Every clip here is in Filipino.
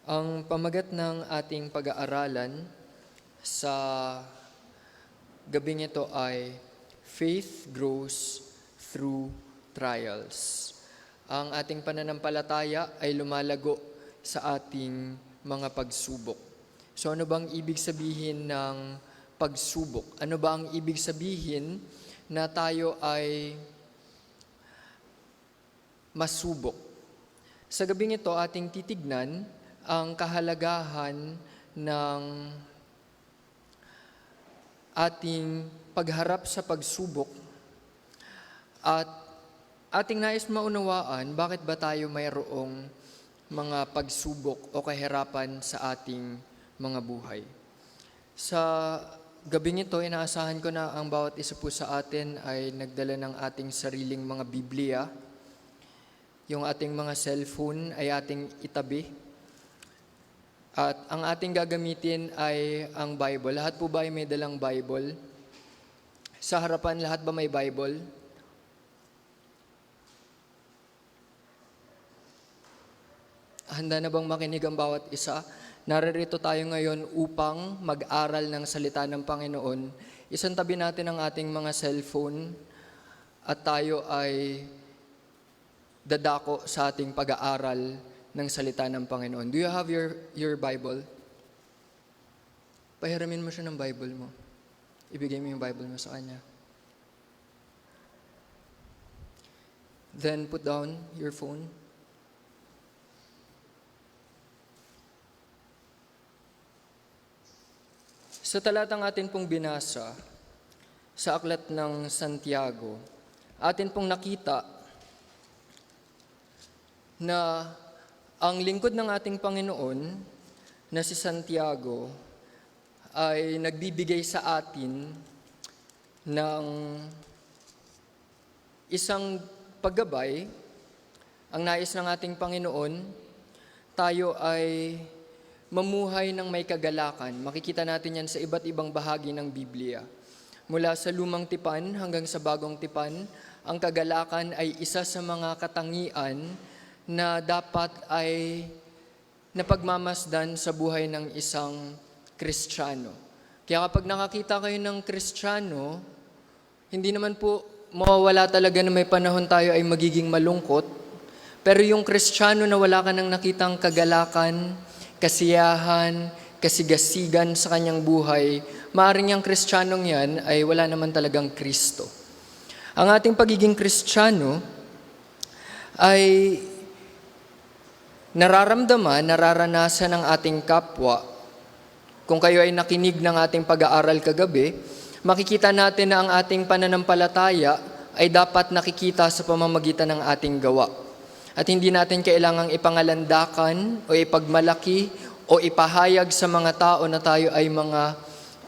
Ang pamagat ng ating pag-aaralan sa gabing ito ay Faith Grows Through Trials. Ang ating pananampalataya ay lumalago sa ating mga pagsubok. So ano bang ibig sabihin ng pagsubok? Ano ba ang ibig sabihin na tayo ay masubok? Sa gabing ito ating titignan ang kahalagahan ng ating pagharap sa pagsubok at ating nais maunawaan bakit ba tayo mayroong mga pagsubok o kahirapan sa ating mga buhay. Sa gabing ito, inaasahan ko na ang bawat isa po sa atin ay nagdala ng ating sariling mga Biblia. Yung ating mga cellphone ay ating itabi. At ang ating gagamitin ay ang Bible. Lahat po ba ay may dalang Bible? Sa harapan, lahat ba may Bible? Handa na bang makinig ang bawat isa? Naririto tayo ngayon upang mag-aral ng salita ng Panginoon. Isantabi natin ang ating mga cellphone at tayo ay dadako sa ating pag-aaral ng salita ng Panginoon. Do you have your Bible? Pahiramin mo siya ng Bible mo. Ibigay mo yung Bible mo sa kanya. Then put down your phone. Sa talatang atin pong binasa, sa aklat ng Santiago, atin pong nakita na ang lingkod ng ating Panginoon na si Santiago ay nagbibigay sa atin ng isang paggabay. Ang nais ng ating Panginoon, tayo ay mamuhay ng may kagalakan. Makikita natin yan sa iba't ibang bahagi ng Biblia. Mula sa lumang tipan hanggang sa bagong tipan, ang kagalakan ay isa sa mga katangian na dapat ay napagmamasdan sa buhay ng isang Kristiyano. Kaya kapag nakakita kayo ng Kristiyano, hindi naman po mawawala talaga na may panahon tayo ay magiging malungkot. Pero yung Kristiyano na wala ka nang nakitang kagalakan, kasiyahan, kasigasigan sa kanyang buhay, maaaring yung Kristiyanong yan ay wala naman talagang Kristo. Ang ating pagiging Kristiyano ay nararanasan ng ating kapwa. Kung kayo ay nakinig ng ating pag-aaral kagabi, makikita natin na ang ating pananampalataya ay dapat nakikita sa pamamagitan ng ating gawa. At hindi natin kailangang ipangalandakan o ipagmalaki o ipahayag sa mga tao na tayo ay mga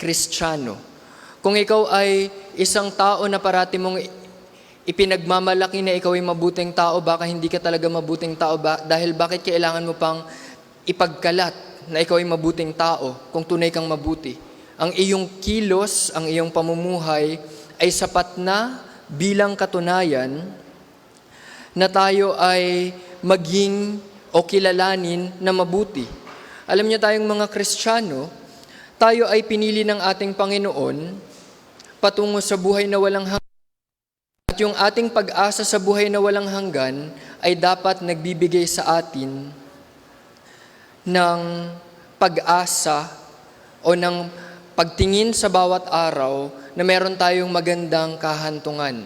Kristiyano. Kung ikaw ay isang tao na parati mong ipinagmamalaki na ikaw ay mabuting tao, baka hindi ka talaga mabuting tao dahil bakit kailangan mo pang ipagkalat na ikaw ay mabuting tao kung tunay kang mabuti. Ang iyong kilos, ang iyong pamumuhay ay sapat na bilang katunayan na tayo ay maging o kilalanin na mabuti. Alam niyo tayong mga Kristiyano, tayo ay pinili ng ating Panginoon patungo sa buhay na walang hanggan. At yung ating pag-asa sa buhay na walang hanggan ay dapat nagbibigay sa atin ng pag-asa o ng pagtingin sa bawat araw na meron tayong magandang kahantungan.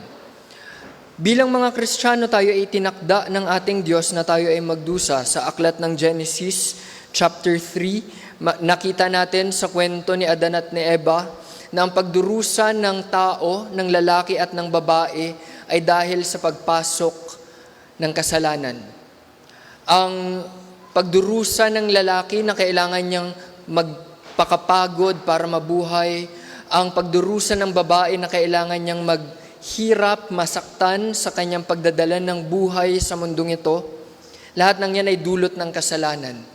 Bilang mga Kristiyano, tayo ay tinakda ng ating Diyos na tayo ay magdusa. Sa aklat ng Genesis chapter 3, nakita natin sa kwento ni Adan at ni Eva na ang pagdurusa ng tao, ng lalaki at ng babae ay dahil sa pagpasok ng kasalanan. Ang pagdurusa ng lalaki na kailangan niyang magpakapagod para mabuhay, ang pagdurusa ng babae na kailangan niyang maghirap, masaktan sa kanyang pagdadala ng buhay sa mundong ito, lahat ng yan ay dulot ng kasalanan.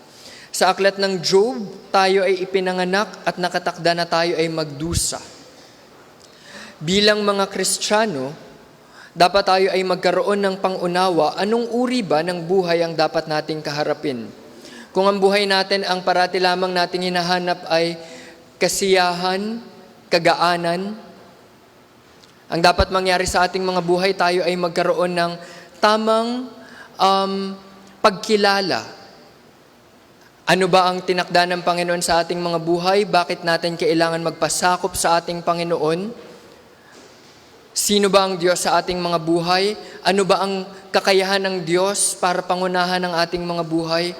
Sa aklat ng Job, tayo ay ipinanganak at nakatakda na tayo ay magdusa. Bilang mga Kristiyano, dapat tayo ay magkaroon ng pangunawa anong uri ba ng buhay ang dapat nating kaharapin. Kung ang buhay natin ang parati lamang nating hinahanap ay kasiyahan, kagaanan, ang dapat mangyari sa ating mga buhay, tayo ay magkaroon ng tamang pagkilala. Ano ba ang tinakda ng Panginoon sa ating mga buhay? Bakit natin kailangan magpasakop sa ating Panginoon? Sino ba ang Diyos sa ating mga buhay? Ano ba ang kakayahan ng Diyos para pangunahan ang ating mga buhay?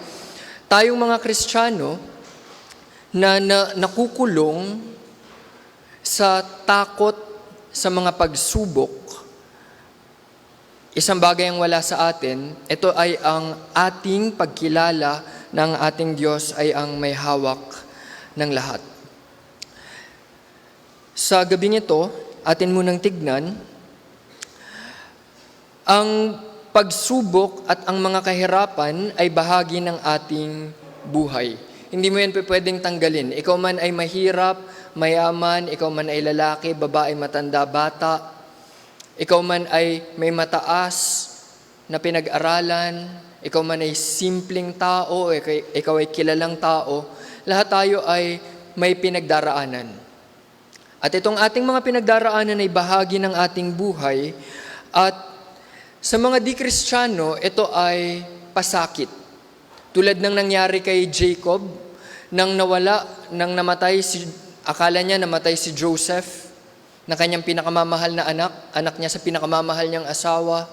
Tayong mga Kristiyano na nakukulong sa takot sa mga pagsubok, isang bagay ang wala sa atin, ito ay ang ating pagkilala ng ating Diyos ay ang may hawak ng lahat. Sa gabing ito, atin munang tignan, ang pagsubok at ang mga kahirapan ay bahagi ng ating buhay. Hindi mo yan pwedeng tanggalin. Ikaw man ay mahirap, mayaman, ikaw man ay lalaki, babae, matanda, bata, ikaw man ay may mataas na pinag-aralan, ikaw man ay simpleng tao, ikaw ay kilalang tao, lahat tayo ay may pinagdaraanan. At itong ating mga pinagdaraanan ay bahagi ng ating buhay at sa mga di-Kristiyano, ito ay pasakit. Tulad ng nangyari kay Jacob, nang namatay akala niya namatay si Joseph, na kanyang pinakamamahal na anak niya sa pinakamamahal niyang asawa.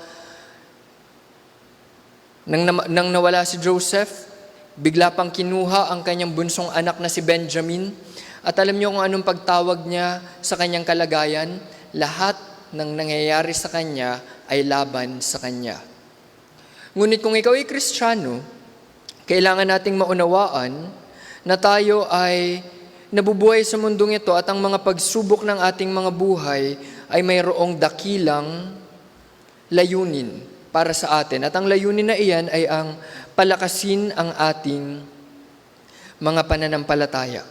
Nang nawala si Joseph, bigla pang kinuha ang kanyang bunsong anak na si Benjamin. At alam niyo kung anong pagtawag niya sa kanyang kalagayan? Lahat ng nangyayari sa kanya ay laban sa kanya. Ngunit kung ikaw ay Kristiyano, kailangan nating maunawaan na tayo ay nabubuhay sa mundong ito at ang mga pagsubok ng ating mga buhay ay mayroong dakilang layunin para sa atin. At ang layunin na iyan ay ang palakasin ang ating mga pananampalataya.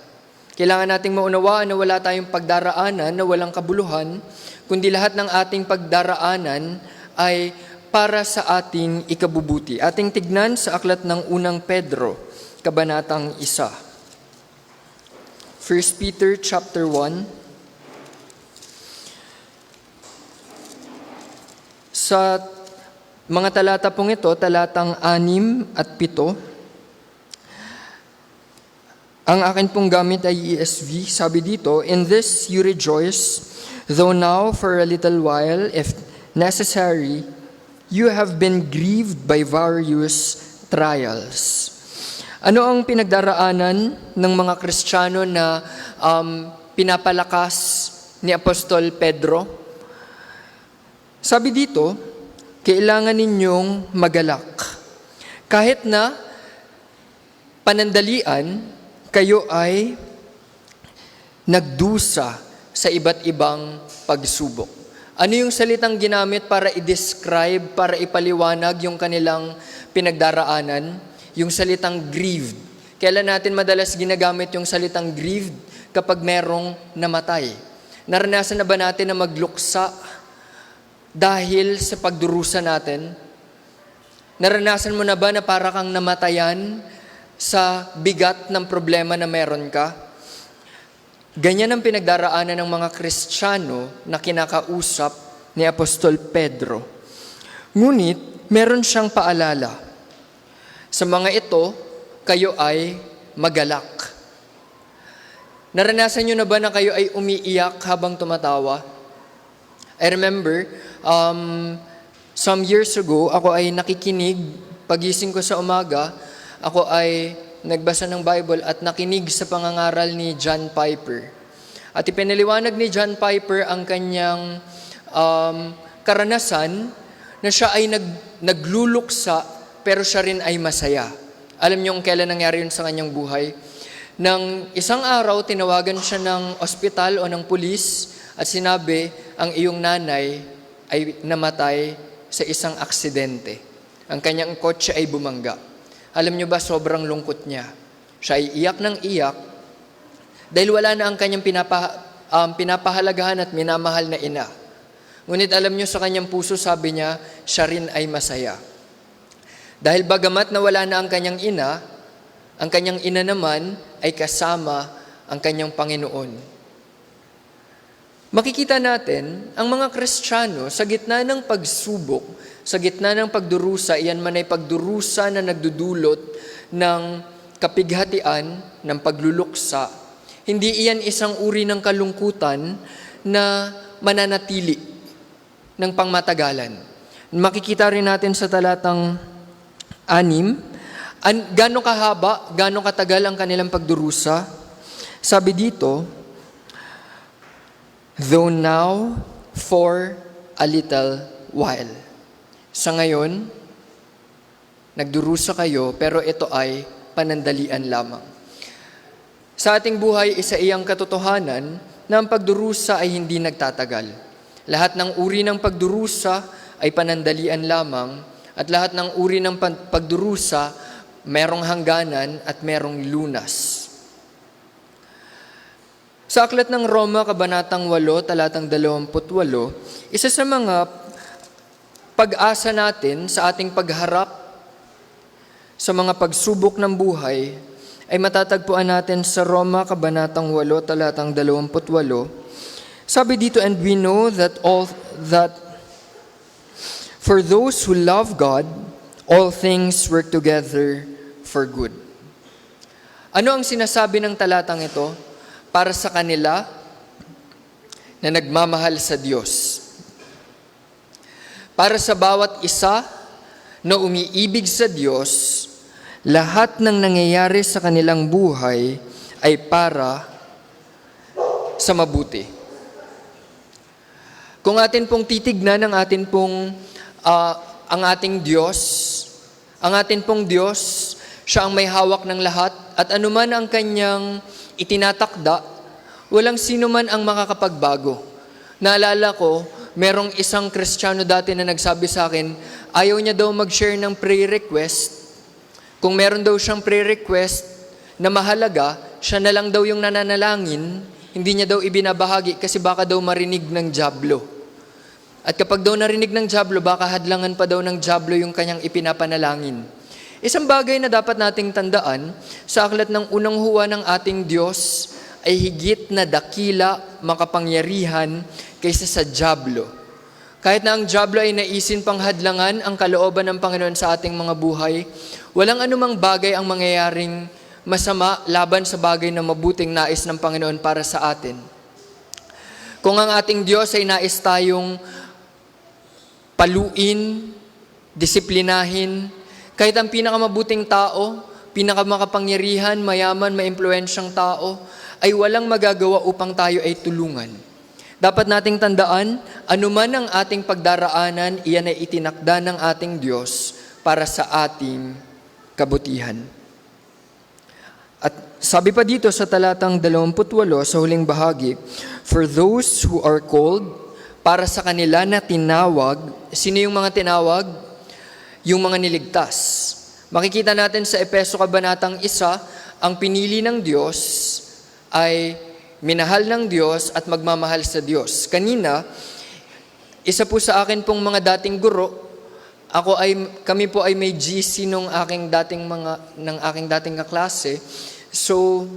Kailangan nating maunawaan na wala tayong pagdaraanan na walang kabuluhan, kundi lahat ng ating pagdaraanan ay para sa ating ikabubuti. Ating tignan sa aklat ng unang Pedro, kabanatang 1. 1 Peter chapter 1. Sa mga talata pong ito, talatang 6 at 7, ang akin pong gamit ay ESV. Sabi dito, "In this you rejoice, though now for a little while, if necessary, you have been grieved by various trials." Ano ang pinagdaraanan ng mga Kristiyano na pinapalakas ni Apostol Pedro? Sabi dito, kailangan ninyong magalak. Kahit na panandalian, kayo ay nagdusa sa iba't ibang pagsubok. Ano yung salitang ginamit para i-describe, para ipaliwanag yung kanilang pinagdaraanan? Yung salitang grieved. Kailan natin madalas ginagamit yung salitang grieved? Kapag merong namatay. Naranasan na ba natin na magluksa dahil sa pagdurusa natin? Naranasan mo na ba na para kang namatayan sa bigat ng problema na meron ka? Ganyan ang pinagdaraanan ng mga Kristiyano na kinakausap ni Apostol Pedro. Ngunit, meron siyang paalala. Sa mga ito, kayo ay magalak. Naranasan nyo na ba na kayo ay umiiyak habang tumatawa? I remember, some years ago, ako ay nakikinig, pagising ko sa umaga, ako ay nagbasa ng Bible at nakinig sa pangangaral ni John Piper. At ipinaliwanag ni John Piper ang kanyang karanasan na siya ay nagluluksa pero siya rin ay masaya. Alam niyo kung kailan nangyari yun sa kanyang buhay? Nang isang araw, tinawagan siya ng ospital o ng pulis at sinabi, ang iyong nanay ay namatay sa isang aksidente. Ang kanyang kotse ay bumangga. Alam niyo ba, sobrang lungkot niya. Siya ay iyak ng iyak dahil wala na ang kanyang pinapahalagahan at minamahal na ina. Ngunit alam niyo, sa kanyang puso, sabi niya, siya rin ay masaya. Dahil bagamat na wala na ang kanyang ina, Ang kanyang ina naman ay kasama ang kanyang Panginoon. Makikita natin, ang mga Kristiyano sa gitna ng pagsubok, sa gitna ng pagdurusa, iyan man ay pagdurusa na nagdudulot ng kapighatian, ng pagluluksa, hindi iyan isang uri ng kalungkutan na mananatili ng pangmatagalan. Makikita rin natin sa talatang 6, gaano kahaba, gaano katagal ang kanilang pagdurusa. Sabi dito, though now for a little while. Sa ngayon, nagdurusa kayo, pero ito ay panandalian lamang. Sa ating buhay, isa iyang katotohanan na ang pagdurusa ay hindi nagtatagal. Lahat ng uri ng pagdurusa ay panandalian lamang at lahat ng uri ng pagdurusa merong hangganan at merong lunas. Sa aklat ng Roma, Kabanatang 8, talatang 28, isa sa mga pag-asa natin sa ating pagharap sa mga pagsubok ng buhay ay matatagpuan natin sa Roma, Kabanatang 8, talatang 28. Sabi dito, and we know that for those who love God, all things work together for good. Ano ang sinasabi ng talatang ito? Para sa kanila na nagmamahal sa Diyos. Para sa bawat isa na umiibig sa Diyos, lahat ng nangyayari sa kanilang buhay ay para sa mabuti. Kung atin pong titignan ang ating Diyos, ang atin pong Diyos, siya ang may hawak ng lahat at anuman ang kanyang itinatakda, walang sino man ang makakapagbago. Naalala ko, merong isang Kristiyano dati na nagsabi sa akin, ayaw niya daw mag-share ng prayer request. Kung meron daw siyang prayer request na mahalaga, siya na lang daw yung nananalangin, hindi niya daw ibinabahagi kasi baka daw marinig ng dyablo. At kapag daw narinig ng dyablo, baka hadlangan pa daw ng dyablo yung kanyang ipinapanalangin. Isang bagay na dapat nating tandaan, sa aklat ng unang huwa ng ating Diyos ay higit na dakila, makapangyarihan kaysa sa dyablo. Kahit na ang dyablo ay naisin pang hadlangan ang kalooban ng Panginoon sa ating mga buhay, walang anumang bagay ang mangyayaring masama laban sa bagay na mabuting nais ng Panginoon para sa atin. Kung ang ating Diyos ay nais tayong paluin, disiplinahin, kahit ang pinakamabuting tao, pinakamakapangyarihan, mayaman, maimpluwensyang tao, ay walang magagawa upang tayo ay tulungan. Dapat nating tandaan, anuman ang ating pagdaraanan, iyan ay itinakda ng ating Diyos para sa ating kabutihan. At sabi pa dito sa talatang 28 sa huling bahagi, for those who are called, para sa kanila na tinawag, sino yung mga tinawag? Yung mga niligtas. Makikita natin sa Efeso Kabanatang 1, ang pinili ng Diyos ay minahal ng Diyos at magmamahal sa Diyos. Kanina, isa po sa akin pong mga dating guro, kami po ay may GC ng aking dating kaklase. So,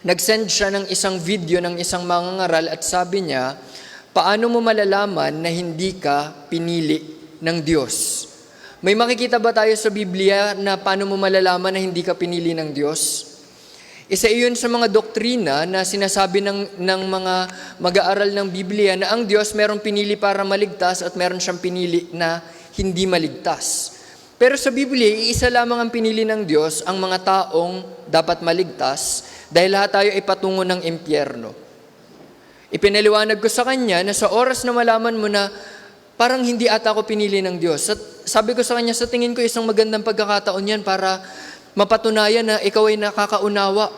nag-send siya ng isang video ng isang mangangaral at sabi niya, paano mo malalaman na hindi ka pinili ng Diyos? May makikita ba tayo sa Biblia na paano mo malalaman na hindi ka pinili ng Diyos? Isa iyon sa mga doktrina na sinasabi ng mga mag-aaral ng Biblia na ang Diyos merong pinili para maligtas at meron siyang pinili na hindi maligtas. Pero sa Biblia, iisa lamang ang pinili ng Diyos, ang mga taong dapat maligtas dahil lahat tayo ay patungo ng impyerno. Ipinaliwanag ko sa kanya na sa oras na malaman mo na parang hindi ata ako pinili ng Diyos. Sabi ko sa kanya, sa tingin ko isang magandang pagkakataon yan para mapatunayan na ikaw ay nakakaunawa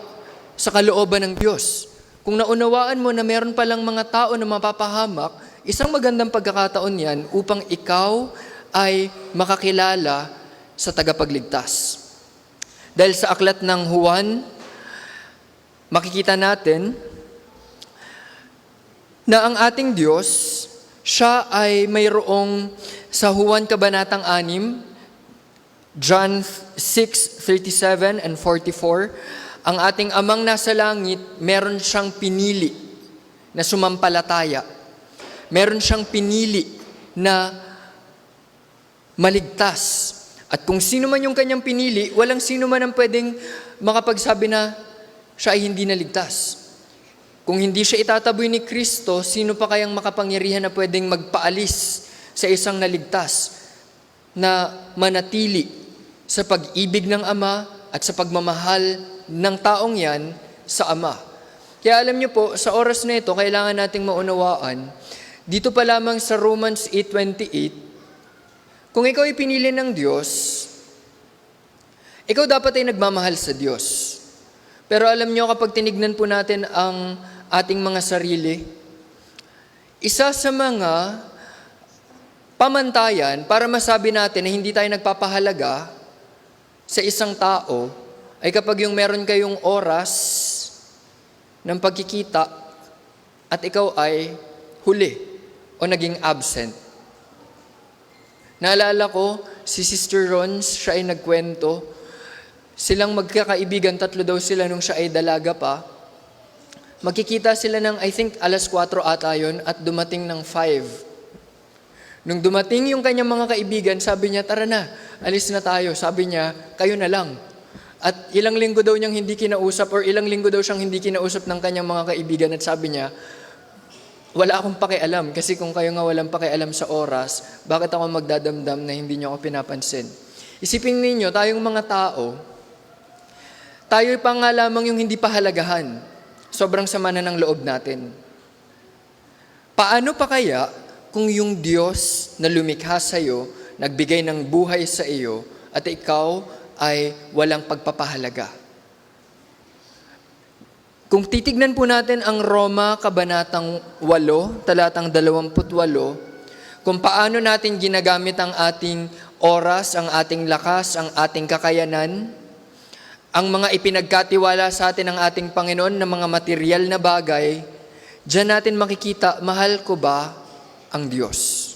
sa kalooban ng Diyos. Kung naunawaan mo na meron palang mga tao na mapapahamak, isang magandang pagkakataon yan upang ikaw ay makakilala sa tagapagligtas. Dahil sa aklat ng Juan, makikita natin na ang ating Diyos, siya ay mayroong sa Juan Kabanatang 6, John 6:37 and 44, ang ating amang nasa langit, meron siyang pinili na sumampalataya. Meron siyang pinili na maligtas. At kung sino man yung kanyang pinili, walang sino man ang pwedeng makapagsabi na siya ay hindi naligtas. Kung hindi siya itataboy ni Kristo, sino pa kayang makapangyarihan na pwedeng magpaalis sa isang naligtas na manatili sa pag-ibig ng Ama at sa pagmamahal ng taong yan sa Ama. Kaya alam niyo po, sa oras na ito, kailangan nating maunawaan, dito pa lamang sa Romans 8:28, kung ikaw ay pinili ng Diyos, ikaw dapat ay nagmamahal sa Diyos. Pero alam niyo, kapag tinignan po natin ang ating mga sarili, isa sa mga pamantayan para masabi natin na hindi tayo nagpapahalaga sa isang tao ay kapag yung meron kayong oras ng pagkikita at ikaw ay huli o naging absent. Naalala ko, si Sister Rons, siya ay nagkwento. Silang magkakaibigan, 3 daw sila nung siya ay dalaga pa. Magkikita sila ng, I think, 4:00 ata yun, at dumating ng 5. Nung dumating yung kanyang mga kaibigan, sabi niya, tara na, alis na tayo. Sabi niya, kayo na lang. At ilang linggo daw niyang hindi kinausap or ilang linggo daw siyang hindi kinausap ng kanyang mga kaibigan at sabi niya, wala akong pakialam kasi kung kayo nga walang pakialam sa oras, bakit ako magdadamdam na hindi niyo ako pinapansin? Isipin ninyo, tayong mga tao, tayo pa nga lamang yung hindi pahalagahan. Sobrang sama na ng loob natin. Paano pa kaya kung yung Diyos na lumikha sa iyo, nagbigay ng buhay sa iyo, at ikaw ay walang pagpapahalaga? Kung titignan po natin ang Roma, Kabanatang 8, talatang 28, kung paano natin ginagamit ang ating oras, ang ating lakas, ang ating kakayanan, ang mga ipinagkatiwala sa atin ng ating Panginoon na mga material na bagay, diyan natin makikita, mahal ko ba ang Diyos?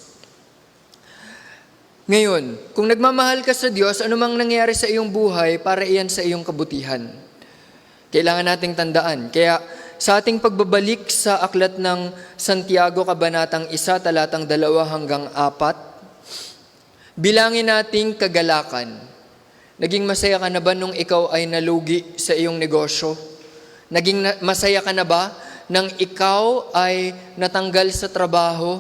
Ngayon, kung nagmamahal ka sa Diyos, anumang nangyari sa iyong buhay, para iyan sa iyong kabutihan. Kailangan nating tandaan. Kaya sa ating pagbabalik sa aklat ng Santiago, Kabanatang 1, talatang 2 hanggang 4, bilangin nating kagalakan. Naging masaya ka na ba nung ikaw ay nalugi sa iyong negosyo? Naging masaya ka na ba nang ikaw ay natanggal sa trabaho?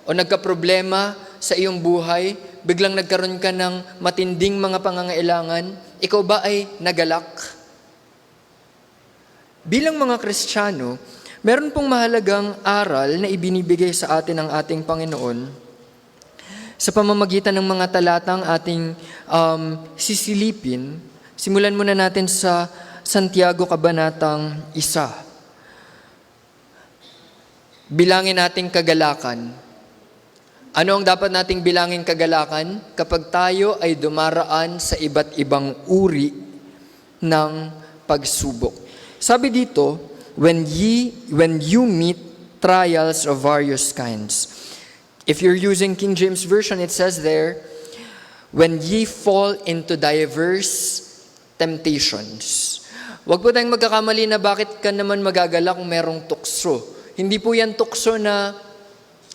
O nagkaproblema sa iyong buhay? Biglang nagkaroon ka ng matinding mga pangangailangan? Ikaw ba ay nagalak? Bilang mga Kristiyano, meron pong mahalagang aral na ibinibigay sa atin ng ating Panginoon sa pamamagitan ng mga talatang ating sisilipin. Simulan muna natin sa Santiago, Kabanatang 1. Bilangin nating kagalakan. Ano ang dapat nating bilangin kagalakan? Kapag tayo ay dumaraan sa iba't ibang uri ng pagsubok. Sabi dito, when you meet trials of various kinds. If you're using King James Version, it says there, when ye fall into diverse temptations. Huwag po tayong magkakamali na bakit ka naman magagala kung merong tukso. Hindi po yan tukso na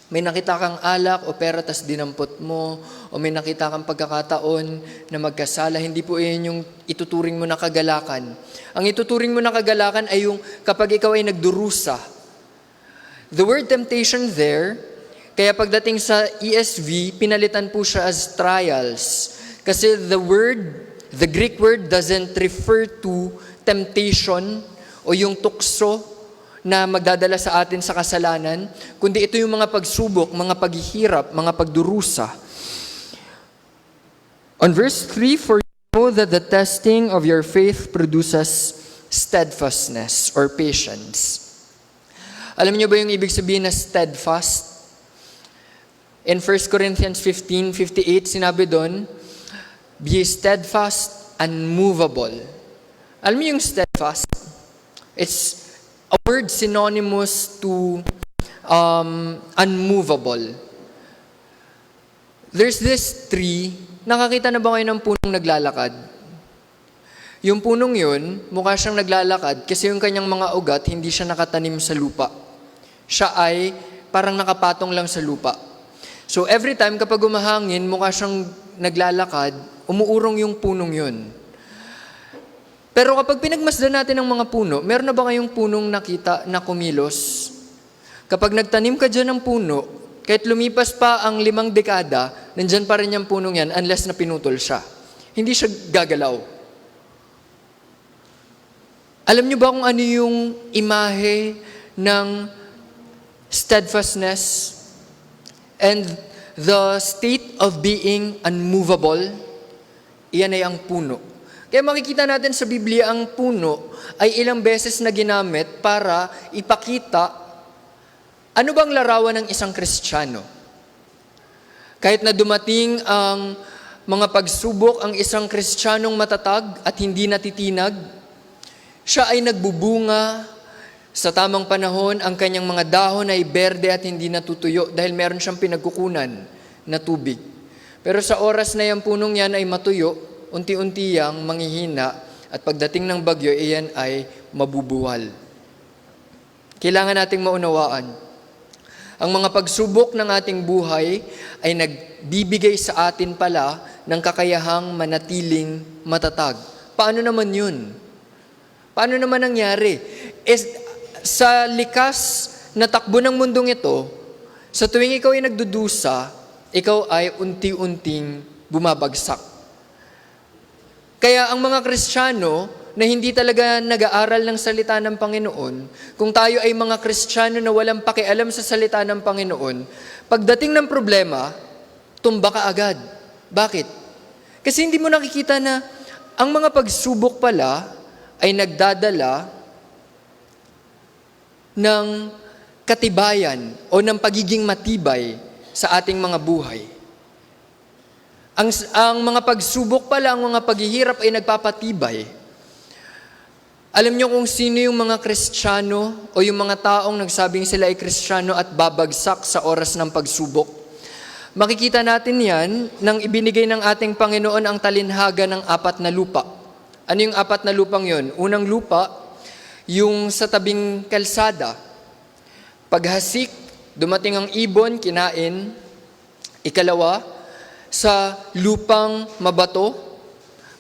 may nakita kang alak o pera tas dinampot mo, o may nakita kang pagkakataon na magkasala. Hindi po yan yung ituturing mo na kagalakan. Ang ituturing mo na kagalakan ay yung kapag ikaw ay nagdurusa. The word temptation there, kaya pagdating sa ESV, pinalitan po siya as trials. Kasi the Greek word doesn't refer to temptation o yung tukso na magdadala sa atin sa kasalanan, kundi ito yung mga pagsubok, mga paghihirap, mga pagdurusa. On verse 3, for you know that the testing of your faith produces steadfastness or patience. Alam niyo ba yung ibig sabihin na steadfast? In 1 Corinthians 15:58, sinabi doon, be steadfast, unmovable. Alam niyo yung steadfast? It's a word synonymous to unmovable. There's this tree Nakakita na ba kayo ng punong naglalakad? Yung punong yun, mukha siyang naglalakad kasi yung kanyang mga ugat, hindi siya nakatanim sa lupa. Siya ay parang nakapatong lang sa lupa. So every time kapag umahangin, mukha siyang naglalakad, umuurong yung punong yun. Pero kapag pinagmasdan natin ang mga puno, meron na ba kayong punong nakita na kumilos? Kapag nagtanim ka dyan ng puno, kahit lumipas pa ang 5 dekada, nandyan pa rin yung punong yan unless na pinutol siya. Hindi siya gagalaw. Alam niyo ba kung ano yung imahe ng steadfastness and the state of being unmovable? Iyan ay ang puno. Kaya makikita natin sa Biblia ang puno ay ilang beses na ginamit para ipakita ano bang larawan ng isang Kristiyano. Kahit na dumating ang mga pagsubok, ang isang Kristiyanong matatag at hindi natitinag, siya ay nagbubunga sa tamang panahon, ang kanyang mga dahon ay berde at hindi natutuyo dahil meron siyang pinagkukunan na tubig. Pero sa oras na yung punong yan ay matuyo, unti-unti yang manghihina at pagdating ng bagyo, iyan ay mabubuwal. Kailangan nating maunawaan. Ang mga pagsubok ng ating buhay ay nagbibigay sa atin pala ng kakayahang manatiling matatag. Paano naman yun? Paano naman nangyari? Sa likas na takbo ng mundong ito, sa tuwing ikaw ay nagdudusa, ikaw ay unti-unting bumabagsak. Kaya ang mga Kristiyano na hindi talaga nag-aaral ng salita ng Panginoon, kung tayo ay mga Kristiyano na walang pakialam sa salita ng Panginoon, pagdating ng problema, tumba ka agad. Bakit? Kasi hindi mo nakikita na ang mga pagsubok pala ay nagdadala ng katibayan o ng pagiging matibay sa ating mga buhay. Ang mga pagsubok pala, ang mga paghihirap ay nagpapatibay. Alam niyo kung sino yung mga Kristiyano o yung mga taong nagsabing sila ay Kristiyano at babagsak sa oras ng pagsubok? Makikita natin yan nang ibinigay ng ating Panginoon ang talinhaga ng 4 na lupa. Ano yung 4 na lupang yon? Unang lupa, yung sa tabing kalsada. Paghasik, dumating ang ibon, kinain. Ikalawa, sa lupang mabato,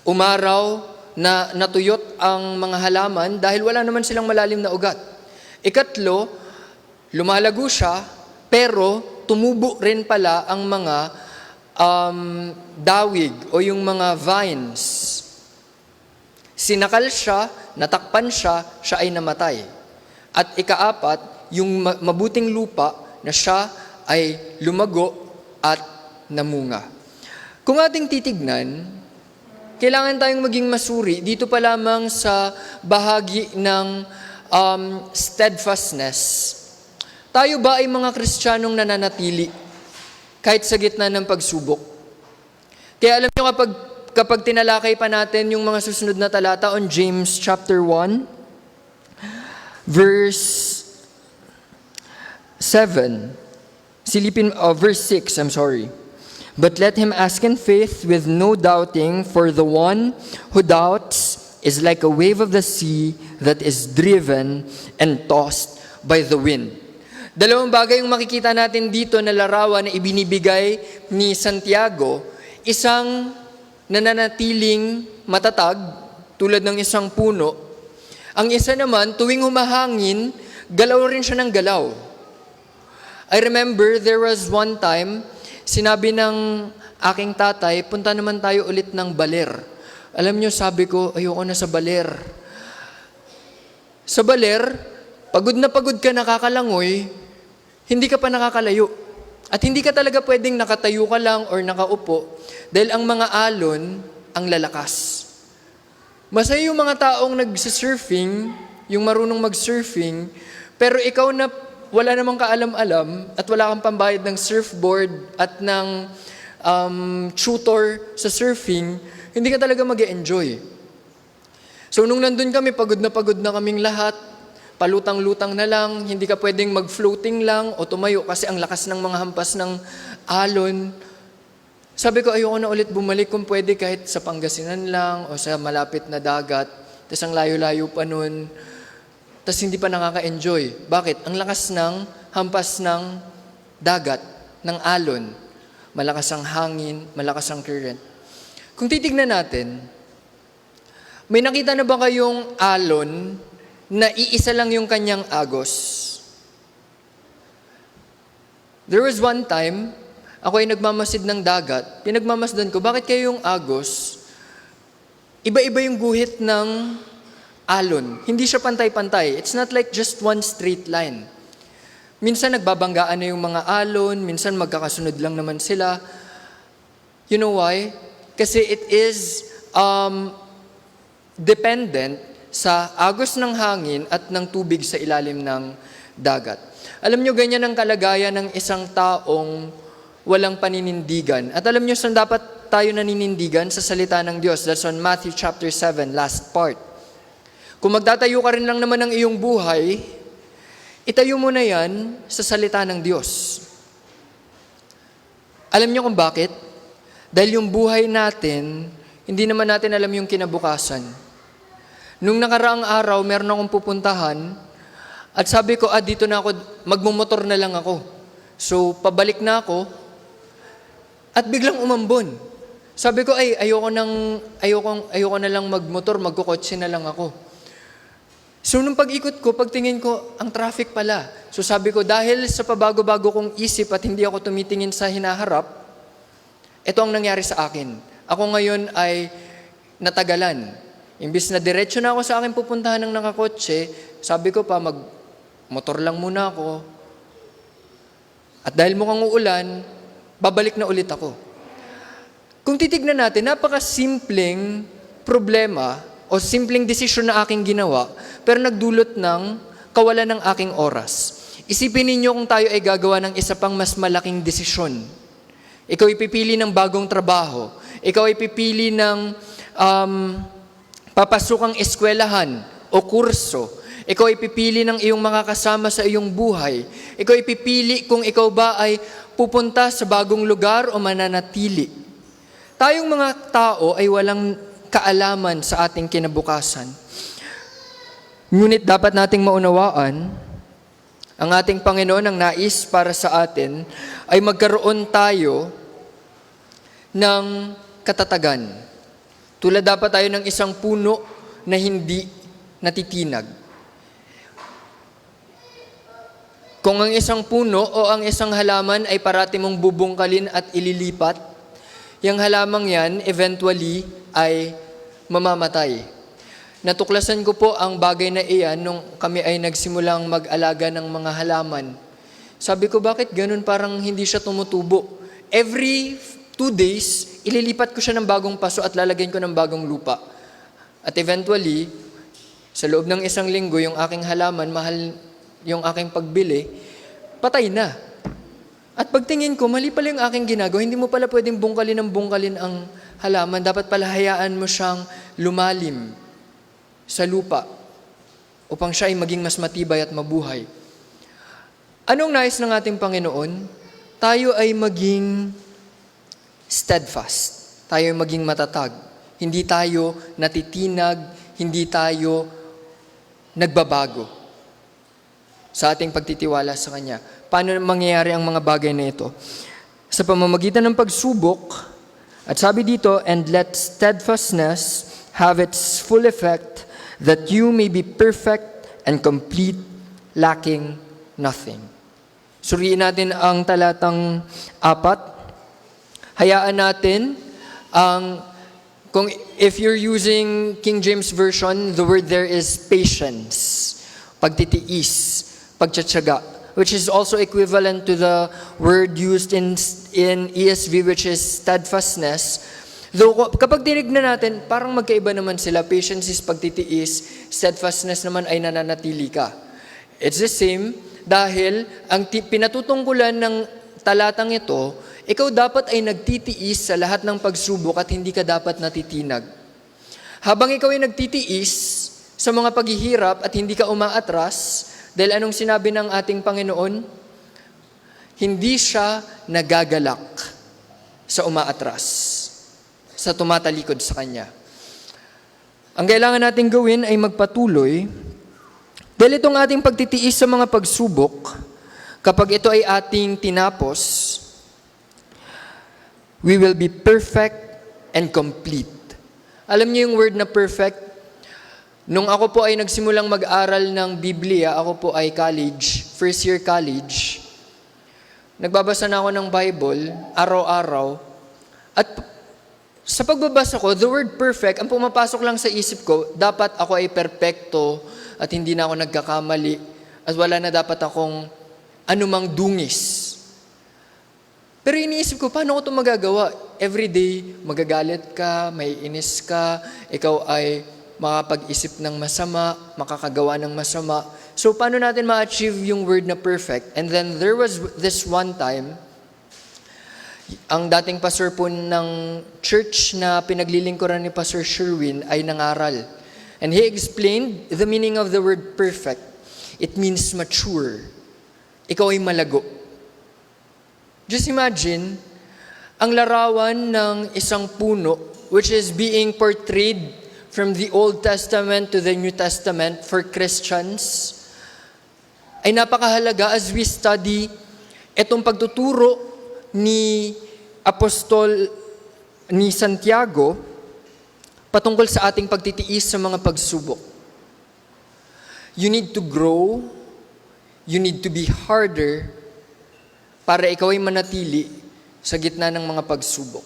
umaraw na natuyot ang mga halaman dahil wala naman silang malalim na ugat. Ikatlo, lumalago siya, pero tumubo rin pala ang mga dawig o yung mga vines. Sinakal siya, natakpan siya, siya ay namatay. At ika-4, yung mabuting lupa na siya ay lumago at namunga. Kung ating titignan, kailangan tayong maging masuri dito pa lamang sa bahagi ng steadfastness. Tayo ba ay mga Kristiyanong nananatili kahit sa gitna ng pagsubok? Kaya alam niyo kapag tinalakay pa natin yung mga susunod na talata on James chapter 1, verse 7, verse 6, But let him ask in faith with no doubting, for the one who doubts is like a wave of the sea that is driven and tossed by the wind. Dalawang bagay yung makikita natin dito na larawan na ibinibigay ni Santiago, isang nananatiling matatag, tulad ng isang puno. Ang isa naman, tuwing humahangin, galaw rin siya ng galaw. I remember there was one time, sinabi ng aking tatay, punta naman tayo ulit ng baler. Alam nyo, sabi ko, ayoko na sa baler. Sa baler, pagod na pagod ka, nakakalangoy, hindi ka pa nakakalayo. At hindi ka talaga pwedeng nakatayo ka lang or nakaupo dahil ang mga alon ang lalakas. Masaya yung mga taong nagsisurfing, yung marunong mag-surfing, pero ikaw na wala namang kaalam-alam at wala kang pambayad ng surfboard at ng tutor sa surfing, hindi ka talaga mag-e-enjoy. So nung nandun kami, pagod na kaming lahat, palutang-lutang na lang, hindi ka pwedeng mag-floating lang o tumayo kasi ang lakas ng mga hampas ng alon. Sabi ko, ayoko na ulit bumalik kung pwede kahit sa Pangasinan lang o sa malapit na dagat. Tapos ang layo-layo pa nun. Tapos hindi pa nakaka-enjoy. Bakit? Ang lakas ng hampas ng dagat, ng alon. Malakas ang hangin, malakas ang current. Kung titignan natin, may nakita na ba kayong alon na iisa lang yung kanyang agos? There was one time, ako ay nagmamasid ng dagat. Pinagmamasdan ko, bakit kayo yung agos? Iba-iba yung guhit ng alon. Hindi siya pantay-pantay. It's not like just one straight line. Minsan nagbabanggaan na yung mga alon, minsan magkakasunod lang naman sila. You know why? Kasi it is dependent sa agos ng hangin at ng tubig sa ilalim ng dagat. Alam nyo, ganyan ang kalagayan ng isang taong walang paninindigan. At alam nyo, saan dapat tayo naninindigan? Sa salita ng Diyos. That's on Matthew chapter 7, last part. Kung magtatayo ka rin lang naman ng iyong buhay, itayo mo na yan sa salita ng Diyos. Alam niyo kung bakit? Dahil yung buhay natin, hindi naman natin alam yung kinabukasan. Nung nakaraang araw, meron akong pupuntahan, at sabi ko, dito na ako, magmumotor na lang ako. So, pabalik na ako, at biglang umambon. Sabi ko, ayoko na lang magmotor, magkukotse na lang ako. So, nung pag-ikot ko, pagtingin ko, ang traffic pala. So, sabi ko, dahil sa pabago-bago kong isip at hindi ako tumitingin sa hinaharap, ito ang nangyari sa akin. Ako ngayon ay natagalan. Imbis na diretso na ako sa akin pupuntahan ng nakakotse, sabi ko pa, mag-motor lang muna ako. At dahil mukhang uulan, babalik na ulit ako. Kung titignan natin, napaka-simpleng problema o simpleng desisyon na aking ginawa, pero nagdulot ng kawalan ng aking oras. Isipin ninyo kung tayo ay gagawa ng isa pang mas malaking desisyon. Ikaw ay pipili ng bagong trabaho. Ikaw ay pipili ng papasukang eskwelahan o kurso. Ikaw ay pipili ng iyong mga kasama sa iyong buhay. Ikaw ay pipili kung ikaw ba ay pupunta sa bagong lugar o mananatili. Tayong mga tao ay walang kaalaman sa ating kinabukasan. Ngunit dapat nating maunawaan, ang ating Panginoon ang nais para sa atin ay magkaroon tayo ng katatagan. Tulad dapat tayo ng isang puno na hindi natitinag. Kung ang isang puno o ang isang halaman ay parati mong bubungkalin at ililipat, yung halamang yan eventually ay mamamatay. Natuklasan ko po ang bagay na iyan nung kami ay nagsimulang mag-alaga ng mga halaman. Sabi ko, bakit ganun? Parang hindi siya tumutubo. Every 2 days, ililipat ko siya ng bagong paso at lalagyan ko ng bagong lupa. At eventually, sa loob ng 1 linggo, yung aking halaman, mahal yung aking pagbili, patay na. At pagtingin ko, mali pala yung aking ginagawa. Hindi mo pala pwedeng bungkalin ang halaman. Dapat pala hayaan mo siyang lumalim sa lupa upang siya ay maging mas matibay at mabuhay. Anong nais ng ating Panginoon? Tayo ay maging steadfast. Tayo ay maging matatag. Hindi tayo natitinag, hindi tayo nagbabago sa ating pagtitiwala sa Kanya. Paano mangyayari ang mga bagay na ito? Sa pamamagitan ng pagsubok, at sabi dito, and let steadfastness have its full effect, that you may be perfect and complete, lacking nothing. Suriin natin ang talatang 4. Hayaan natin if you're using King James Version, the word there is patience, pagtitiis, pagtsatsaga, which is also equivalent to the word used in ESV, which is steadfastness. Though kapag tinignan natin, parang magkaiba naman sila. Patience is pagtitiis, steadfastness naman ay nananatili ka. It's the same dahil ang pinatutungkulan ng talatang ito, ikaw dapat ay nagtitiis sa lahat ng pagsubok at hindi ka dapat natitinag. Habang ikaw ay nagtitiis sa mga paghihirap at hindi ka umaatras, dahil anong sinabi ng ating Panginoon? Hindi siya nagagalak. sa umaatras, sa tumatalikod sa Kanya. Ang kailangan natin gawin ay magpatuloy dahil itong ating pagtitiis sa mga pagsubok, kapag ito ay ating tinapos, we will be perfect and complete. Alam niyo yung word na perfect? Nung ako po ay nagsimulang mag-aral ng Biblia, ako po ay college, first year college, nagbabasa na ako ng Bible, araw-araw, at sa pagbabasa ko, the word perfect, ang pumapasok lang sa isip ko, dapat ako ay perpekto at hindi na ako nagkakamali at wala na dapat akong anumang dungis. Pero iniisip ko, paano ko ito magagawa? Everyday, magagalit ka, may inis ka, ikaw ay makapag-isip ng masama, makakagawa ng masama. So, paano natin ma-achieve yung word na perfect? And then, there was this one time, ang dating pastor po ng church na pinaglilingkuran ni Pastor Sherwin ay nangaral. And he explained the meaning of the word perfect. It means mature. Ikaw ay malago. Just imagine, ang larawan ng isang puno, which is being portrayed from the Old Testament to the New Testament for Christians, ay napakahalaga as we study itong pagtuturo ni Apostol ni Santiago patungkol sa ating pagtitiis sa mga pagsubok. You need to grow, you need to be harder para ikaw ay manatili sa gitna ng mga pagsubok.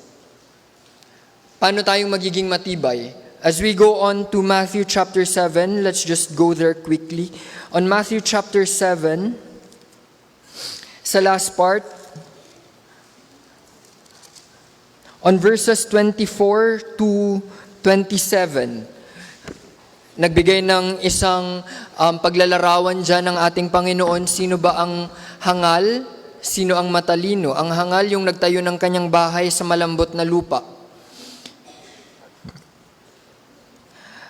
Paano tayong magiging matibay? As we go on to Matthew chapter 7, let's just go there quickly. On Matthew chapter 7, sa last part, on verses 24 to 27, nagbigay ng isang paglalarawan dyan ng ating Panginoon. Sino ba ang hangal? Sino ang matalino? Ang hangal yung nagtayo ng kanyang bahay sa malambot na lupa.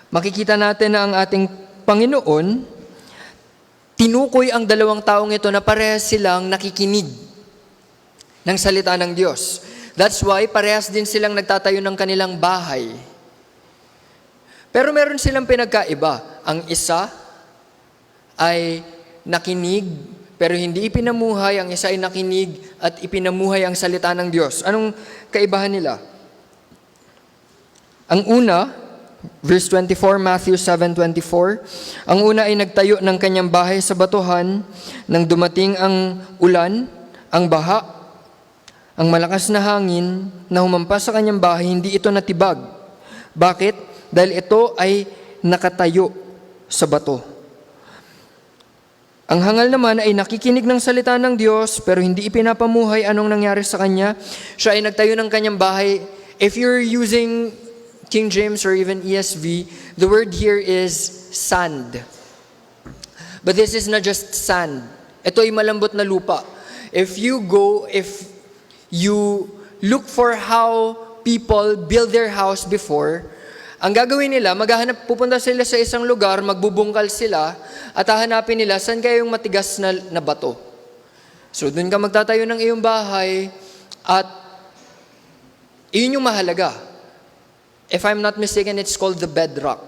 Makikita natin na ang ating Panginoon, tinukoy ang dalawang taong ito na parehas silang nakikinig ng salita ng Diyos. That's why parehas din silang nagtatayo ng kanilang bahay. Pero meron silang pinagkaiba. Ang isa ay nakinig, pero hindi ipinamuhay. Ang isa ay nakinig at ipinamuhay ang salita ng Diyos. Anong kaibahan nila? Ang una, verse 24, Matthew 7:24, ang una ay nagtayo ng kanyang bahay sa batuhan nang dumating ang ulan, ang baha, ang malakas na hangin na humampas sa kanyang bahay, hindi ito natibag. Bakit? Dahil ito ay nakatayo sa bato. Ang hangal naman ay nakikinig ng salita ng Diyos pero hindi ipinapamuhay. Anong nangyari sa kanya? Siya ay nagtayo ng kanyang bahay. If you're using King James or even ESV, the word here is sand. But this is not just sand. Ito ay malambot na lupa. If you look for how people build their house before, ang gagawin nila, pupunta sila sa isang lugar, magbubungkal sila, at hahanapin nila saan kaya yung matigas na bato. So, dun ka magtatayo ng iyong bahay, at iyon yung mahalaga. If I'm not mistaken, it's called the bedrock.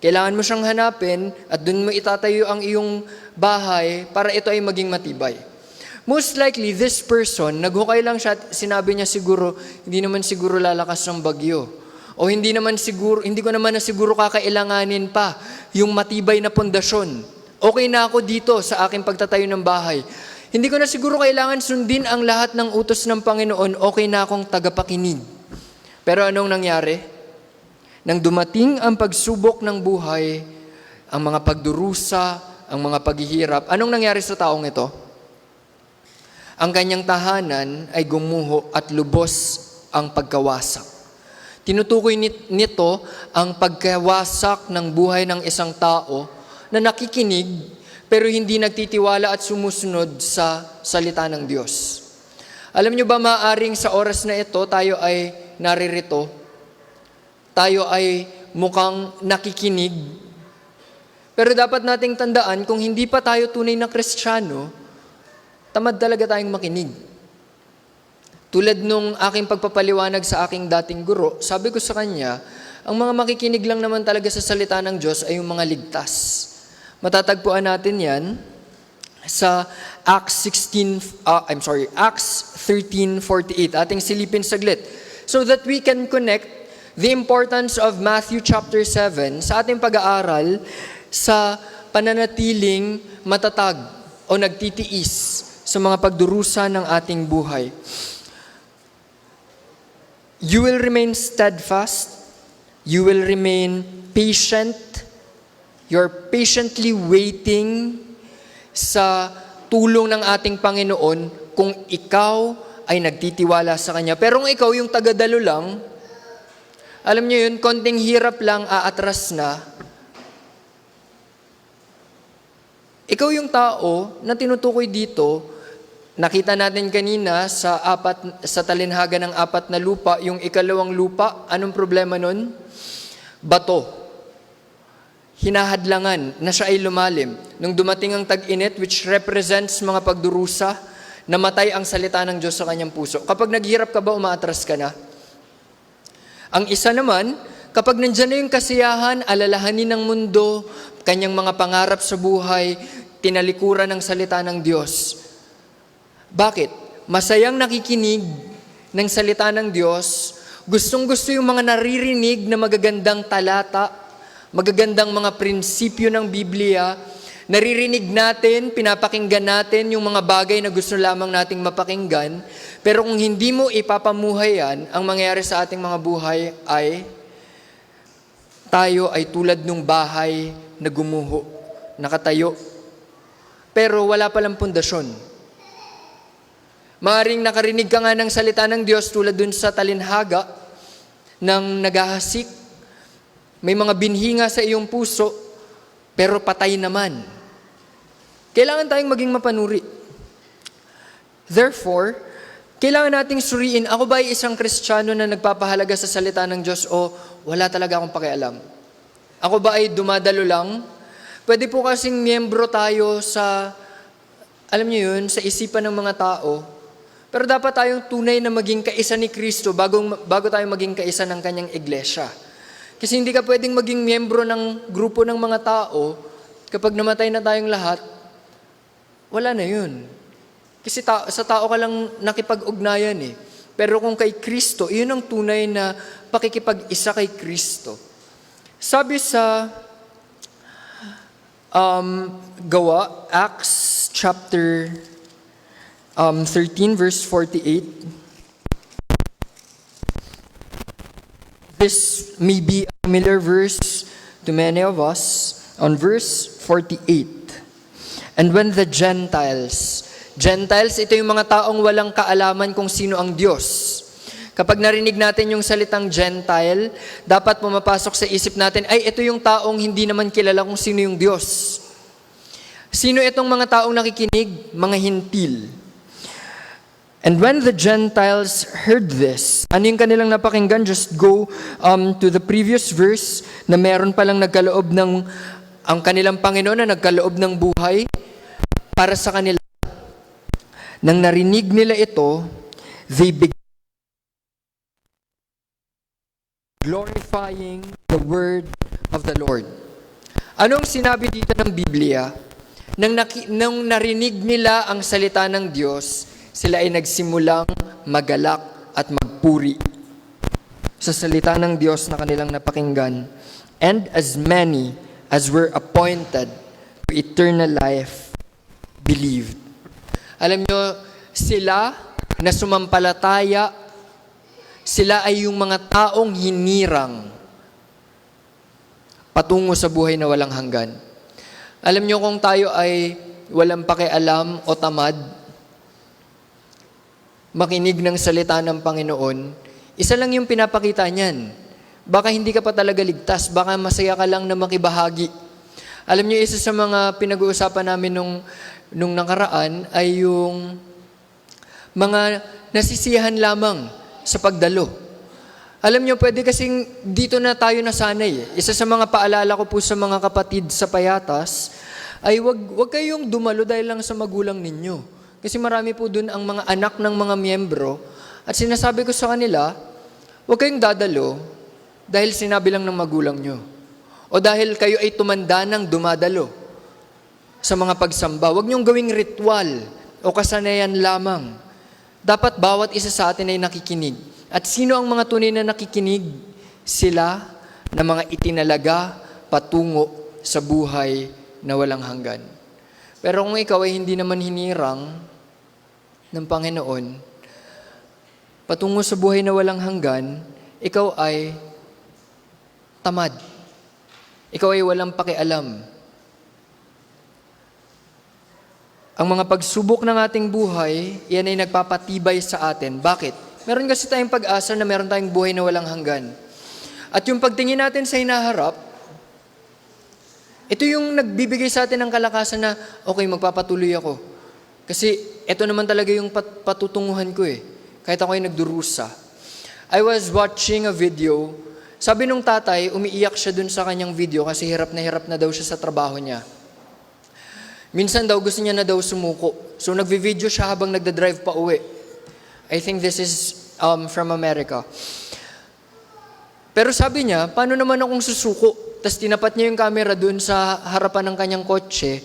Kailangan mo siyang hanapin, at dun mo itatayo ang iyong bahay para ito ay maging matibay. Most likely, this person, naghukay lang siya at sinabi niya siguro, hindi naman siguro lalakas ng bagyo. O hindi ko naman na siguro kakailanganin pa yung matibay na pundasyon. Okay na ako dito sa aking pagtatayo ng bahay. Hindi ko na siguro kailangan sundin ang lahat ng utos ng Panginoon. Okay na akong tagapakinig. Pero anong nangyari? Nang dumating ang pagsubok ng buhay, ang mga pagdurusa, ang mga paghihirap, anong nangyari sa taong ito? Ang kanyang tahanan ay gumuho at lubos ang pagkawasak. Tinutukoy nito ang pagkawasak ng buhay ng isang tao na nakikinig pero hindi nagtitiwala at sumusunod sa salita ng Diyos. Alam niyo ba, maaaring sa oras na ito tayo ay naririto, tayo ay mukhang nakikinig, pero dapat nating tandaan kung hindi pa tayo tunay na Kristiyano, tamad talaga tayong makinig. Tulad nung aking pagpapaliwanag sa aking dating guro, sabi ko sa kanya, ang mga makikinig lang naman talaga sa salita ng Diyos ay yung mga ligtas. Matatagpuan natin yan sa Acts 13:48. Ating silipin saglit. So that we can connect the importance of Matthew chapter 7 sa ating pag-aaral sa pananatiling matatag o nagtitiis sa mga pagdurusa ng ating buhay. You will remain steadfast. You will remain patient. You're patiently waiting sa tulong ng ating Panginoon kung ikaw ay nagtitiwala sa Kanya. Pero kung ikaw yung tagadalo lang, alam niyo yun, konting hirap lang, aatras na. Ikaw yung tao na tinutukoy dito, nakita natin kanina sa talinhaga ng 4 na lupa, yung ikalawang lupa, anong problema nun? Bato. Hinahadlangan na siya ay lumalim. Nung dumating ang tag-init, which represents mga pagdurusa, namatay ang salita ng Diyos sa kanyang puso. Kapag naghirap ka ba, umaatras ka na? Ang isa naman, kapag nandyan na yung kasiyahan, alalahanin ng mundo, kanyang mga pangarap sa buhay, tinalikuran ng salita ng Diyos. Bakit? Masayang nakikinig ng salita ng Diyos, gustong-gusto yung mga naririnig na magagandang talata, magagandang mga prinsipyo ng Biblia, naririnig natin, pinapakinggan natin yung mga bagay na gusto lamang nating mapakinggan, pero kung hindi mo ipapamuhay yan, ang mangyayari sa ating mga buhay ay tayo ay tulad nung bahay na gumuho, nakatayo, pero wala palang pundasyon. Maaring nakarinig ka nga ng salita ng Diyos tulad dun sa talinhaga ng naghahasik, may mga binhi nga sa iyong puso, pero patay naman. Kailangan tayong maging mapanuri. Therefore, kailangan nating suriin, ako ba ay isang Kristiyano na nagpapahalaga sa salita ng Diyos o wala talaga akong pakialam? Ako ba ay dumadalo lang? Pwede po kasing miyembro tayo sa, alam niyo yun, sa isipan ng mga tao. Pero dapat tayong tunay na maging kaisa ni Kristo bago tayo maging kaisa ng kanyang iglesia. Kasi hindi ka pwedeng maging miyembro ng grupo ng mga tao kapag namatay na tayong lahat, wala na yun. Kasi sa tao ka lang nakipag-ugnayan eh. Pero kung kay Kristo, iyon ang tunay na pakikipag-isa kay Kristo. Sabi sa Gawa, Acts chapter 13 verse 48. This may be a familiar verse to many of us. On verse 48. And when the Gentiles, ito yung mga taong walang kaalaman kung sino ang Diyos. Kapag narinig natin yung salitang Gentile, dapat pumapasok sa isip natin, ay ito yung taong hindi naman kilala kung sino yung Diyos. Sino itong mga taong nakikinig? Mga hintil. And when the Gentiles heard this, ano yung kanilang napakinggan? Just go to the previous verse na meron palang nagkaloob ng, ang kanilang Panginoon na nagkaloob ng buhay para sa kanila. Nang narinig nila ito, they began glorifying the word of the Lord. Anong sinabi dito ng Biblia? Nang narinig nila ang salita ng Diyos, sila ay nagsimulang magalak at magpuri sa salita ng Diyos na kanilang napakinggan. And as many as were appointed to eternal life believed. Alam nyo, sila na sumampalataya, sila ay yung mga taong hinirang patungo sa buhay na walang hanggan. Alam nyo, kung tayo ay walang pakialam o tamad, makinig ng salita ng Panginoon, isa lang yung pinapakita niyan. Baka hindi ka pa talaga ligtas, baka masaya ka lang na makibahagi. Alam nyo, isa sa mga pinag-uusapan namin nung nakaraan ay yung mga nasisiyahan lamang sa pagdalo. Alam nyo, pwede kasing dito na tayo nasanay. Isa sa mga paalala ko po sa mga kapatid sa Payatas ay wag kayong dumalo dahil lang sa magulang ninyo. Kasi marami po dun ang mga anak ng mga miyembro At sinasabi ko sa kanila, huwag kayong dadalo dahil sinabi lang ng magulang nyo. O dahil kayo ay tumanda ng dumadalo sa mga pagsamba. Huwag niyong gawing ritual o kasanayan lamang. Dapat bawat isa sa atin ay nakikinig. At sino ang mga tunay na nakikinig? Sila na mga itinalaga patungo sa buhay na walang hanggan. Pero kung ikaw ay hindi naman hinirang ng Panginoon, patungo sa buhay na walang hanggan, ikaw ay tamad. Ikaw ay walang pakialam. Ang mga pagsubok ng ating buhay, yan ay nagpapatibay sa atin. Bakit? Meron kasi tayong pag-asa na meron tayong buhay na walang hanggan. At yung pagtingin natin sa hinaharap, ito yung nagbibigay sa atin ng kalakasan na, okay, magpapatuloy ako. Kasi ito naman talaga yung patutunguhan ko eh. Kahit ako ay nagdurusa. I was watching a video. Sabi nung tatay, umiiyak siya dun sa kanyang video kasi hirap na daw siya sa trabaho niya. Minsan daw gusto niya na daw sumuko. So nagvi-video siya habang nagdadrive pa uwi. I think this is from America. Pero sabi niya, paano naman akong susuko? Tapos tinapat niya yung camera dun sa harapan ng kanyang kotse.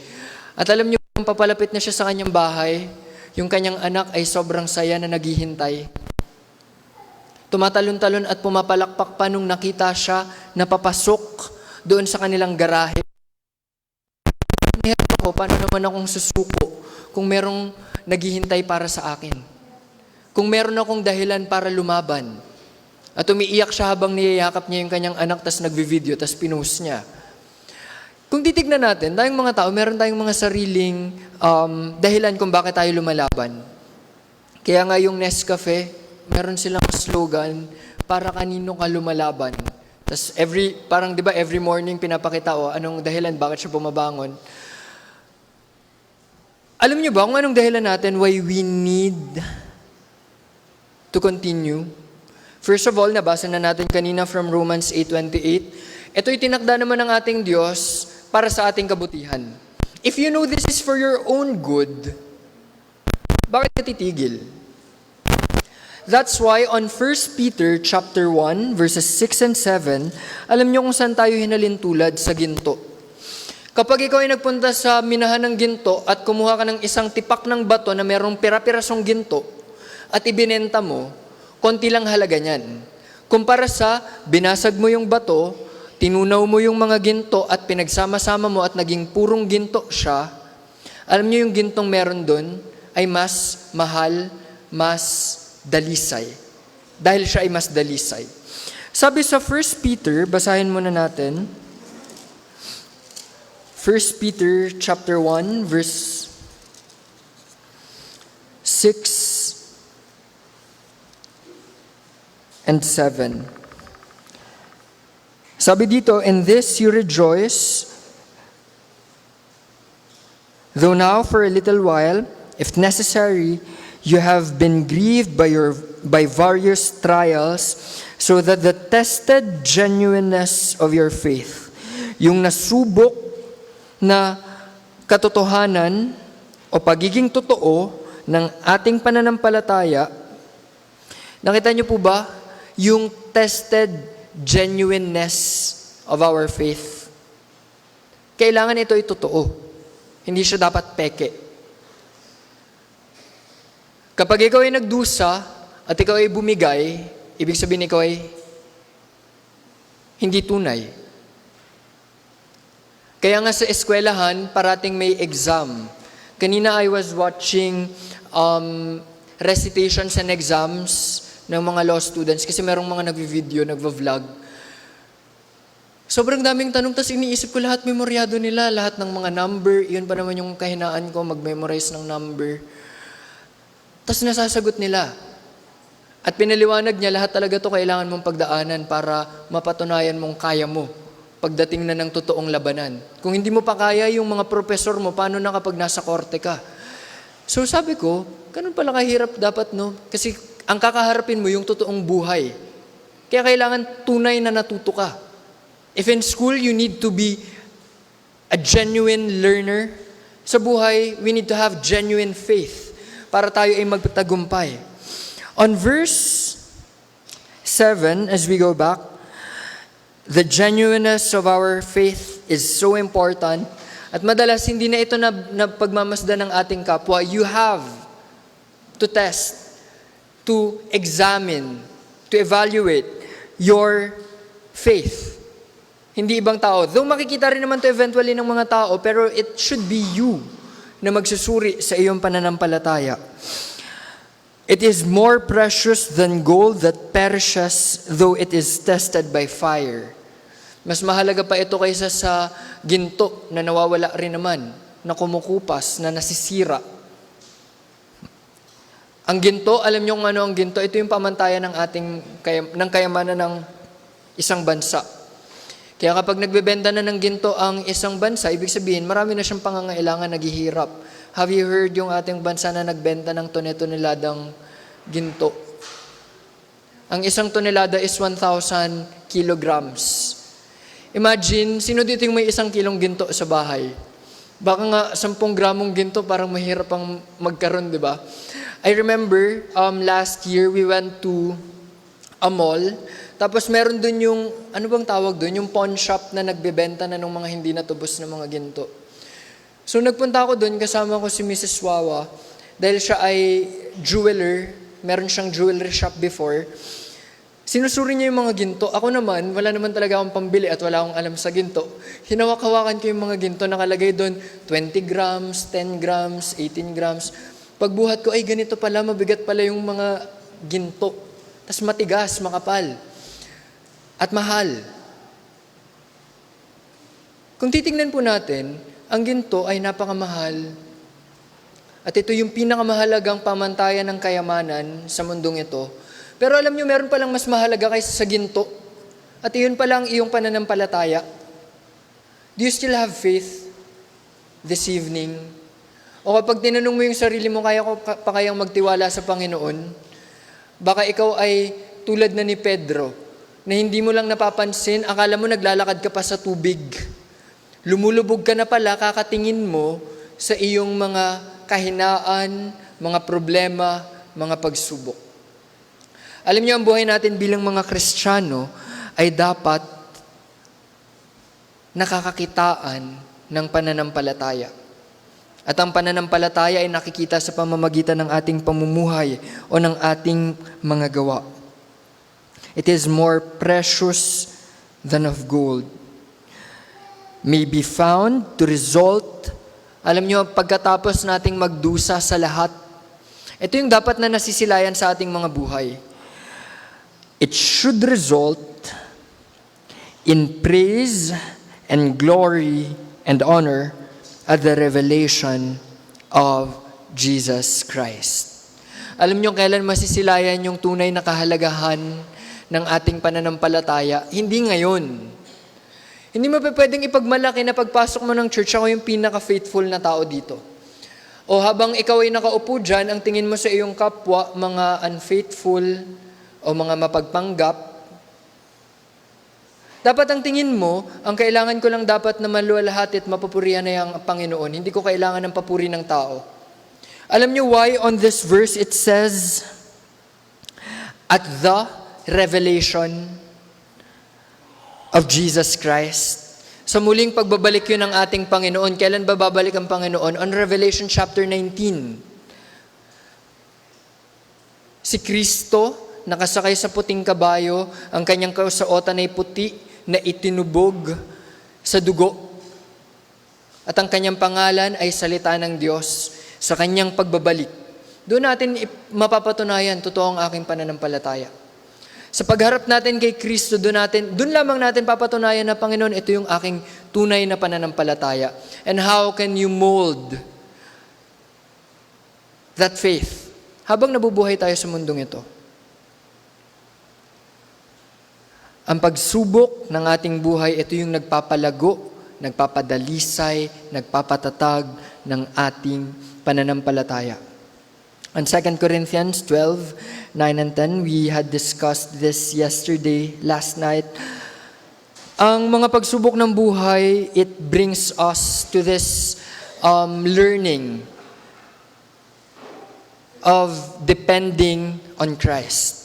At alam niyo, papalapit na siya sa kanyang bahay, yung kanyang anak ay sobrang saya na naghihintay. Tumatalon-talon at pumapalakpak pa nung nakita siya na papasok doon sa kanilang garahe. Meron ako, paano naman akong susuko kung merong naghihintay para sa akin? Kung meron akong dahilan para lumaban. At umiiyak siya habang niyayakap niya yung kanyang anak, tas nagvi-video, tas pinost niya. Kung titignan natin, tayong mga tao, meron tayong mga sariling dahilan kung bakit tayo lumalaban. Kaya nga yung Nescafe, meron silang slogan, para kanino ka lumalaban. Tas parang di ba every morning pinapakita, anong dahilan, bakit siya bumabangon. Alam niyo ba kung anong dahilan natin why we need to continue? First of all, nabasa na natin kanina from Romans 8:28. Ito'y tinakda naman ng ating Diyos para sa ating kabutihan. If you know this is for your own good, bakit ka titigil? That's why on 1 Peter chapter 1, verses 6 and 7, alam niyo kung saan tayo hinalintulad sa ginto. Kapag ikaw ay nagpunta sa minahan ng ginto at kumuha ka ng isang tipak ng bato na merong pira-pirasong ginto at ibinenta mo, konti lang halaga niyan. Kumpara sa binasag mo yung bato, tinunaw mo yung mga ginto at pinagsama-sama mo at naging purong ginto siya, alam niyo yung gintong meron doon ay mas mahal, mas dalisay. Dahil siya ay mas dalisay. Sabi sa 1 Peter, basahin muna natin. 1 Peter chapter 1, verse 6 and 7. Sabi dito, in this you rejoice, though now for a little while, if necessary, you have been grieved by various trials, so that the tested genuineness of your faith, yung nasubok na katotohanan o pagiging totoo ng ating pananampalataya, nakita niyo po ba yung tested genuineness of our faith? Kailangan ito ay totoo. Hindi siya dapat peke. Kapag ikaw ay nagdusa at ikaw ay bumigay, ibig sabihin ikaw ay hindi tunay. Kaya nga sa eskwelahan, parating may exam. Kanina I was watching recitations and exams ng mga law students kasi merong mga nagvi-video, nagva-vlog. Sobrang daming tanong, tas iniisip ko lahat memoryado nila, lahat ng mga number, yun pa naman yung kahinaan ko, mag-memorize ng number. Tas nasasagot nila. At pinaliwanag niya, lahat talaga to kailangan mong pagdaanan para mapatunayan mong kaya mo pagdating na ng totoong labanan. Kung hindi mo pa kaya yung mga professor mo, paano na kapag nasa korte ka? So sabi ko, ganun pala kahirap dapat, no? Kasi ang kakaharapin mo yung totoong buhay. Kaya kailangan tunay na natuto ka. If in school, you need to be a genuine learner, sa buhay, we need to have genuine faith para tayo ay magtagumpay. On verse 7, as we go back, the genuineness of our faith is so important. At madalas, hindi na ito na pagmamasdan ng ating kapwa. You have to test, to examine, to evaluate your faith. Hindi ibang tao. Though makikita rin naman to eventually ng mga tao, pero it should be you na magsusuri sa iyong pananampalataya. It is more precious than gold that perishes though it is tested by fire. Mas mahalaga pa ito kaysa sa ginto na nawawala rin naman, na kumukupas, na nasisira. Ang ginto, alam niyo kung ano ang ginto? Ito yung pamantayan ng kayamanan ng isang bansa. Kaya kapag nagbebenta na ng ginto ang isang bansa, ibig sabihin, marami na siyang pangangailangan, naghihirap. Have you heard yung ating bansa na nagbenta ng tone-toneladang ginto? Ang isang tonelada is 1,000 kilograms. Imagine, sino dito yung may 1 kilong ginto sa bahay? Baka nga 10 gramong ginto parang mahirap ang magkaroon, di ba? I remember last year we went to a mall. Tapos meron dun yung, ano bang tawag dun? Yung pawn shop na nagbebenta na ng mga hindi natubos na mga ginto. So nagpunta ako dun, kasama ko si Mrs. Wawa. Dahil siya ay jeweler, meron siyang jewelry shop before. Sinusuri niya yung mga ginto. Ako naman, wala naman talaga akong pambili at wala akong alam sa ginto. Hinawak-hawakan ko yung mga ginto, nakalagay doon 20 grams, 10 grams, 18 grams. Pagbuhat ko, ay ganito pala, mabigat pala yung mga ginto. Tas matigas, makapal. At mahal. Kung titingnan po natin, ang ginto ay napakamahal. At ito yung pinakamahalagang pamantayan ng kayamanan sa mundong ito. Pero alam nyo, meron palang mas mahalaga kaysa sa ginto. At iyon palang iyong pananampalataya. Do you still have faith this evening? O kapag tinanong mo yung sarili mo, kaya ko pa kayang magtiwala sa Panginoon? Baka ikaw ay tulad na ni Pedro, na hindi mo lang napapansin, akala mo naglalakad ka pa sa tubig. Lumulubog ka na pala, kakatingin mo sa iyong mga kahinaan, mga problema, mga pagsubok. Alam niyo, ang buhay natin bilang mga Kristiyano ay dapat nakakakitaan ng pananampalataya. At ang pananampalataya ay nakikita sa pamamagitan ng ating pamumuhay o ng ating mga gawa. It is more precious than of gold. May be found to result, alam niyo, pagkatapos nating magdusa sa lahat, ito yung dapat na nasisilayan sa ating mga buhay. It should result in praise and glory and honor at the revelation of Jesus Christ. Alam niyo kailan masisilayan yung tunay na kahalagahan ng ating pananampalataya? Hindi ngayon. Hindi mo pwedeng ipagmalaki na pagpasok mo ng church, ako yung pinaka-faithful na tao dito. O habang ikaw ay nakaupo dyan, ang tingin mo sa iyong kapwa, mga unfaithful, o mga mapagpanggap, dapat ang tingin mo, ang kailangan ko lang dapat na maluwalhati at mapupurihan na yung Panginoon. Hindi ko kailangan ng papuri ng tao. Alam niyo why on this verse it says, at the revelation of Jesus Christ. Sa muling pagbabalik yun ng ating Panginoon. Kailan ba babalik ang Panginoon? On Revelation chapter 19. Si Kristo, nakasakay sa puting kabayo, ang kanyang kausaotan ay puti na itinubog sa dugo. At ang kanyang pangalan ay salita ng Diyos sa kanyang pagbabalik. Doon natin mapapatunayan, totoo ang aking pananampalataya. Sa pagharap natin kay Kristo, doon lamang natin papatunayan na, Panginoon, ito yung aking tunay na pananampalataya. And how can you mold that faith habang nabubuhay tayo sa mundong ito? Ang pagsubok ng ating buhay, ito yung nagpapalago, nagpapadalisay, nagpapatatag ng ating pananampalataya. On 2 Corinthians 12, 9 and 10, we had discussed this last night. Ang mga pagsubok ng buhay, it brings us to this learning of depending on Christ.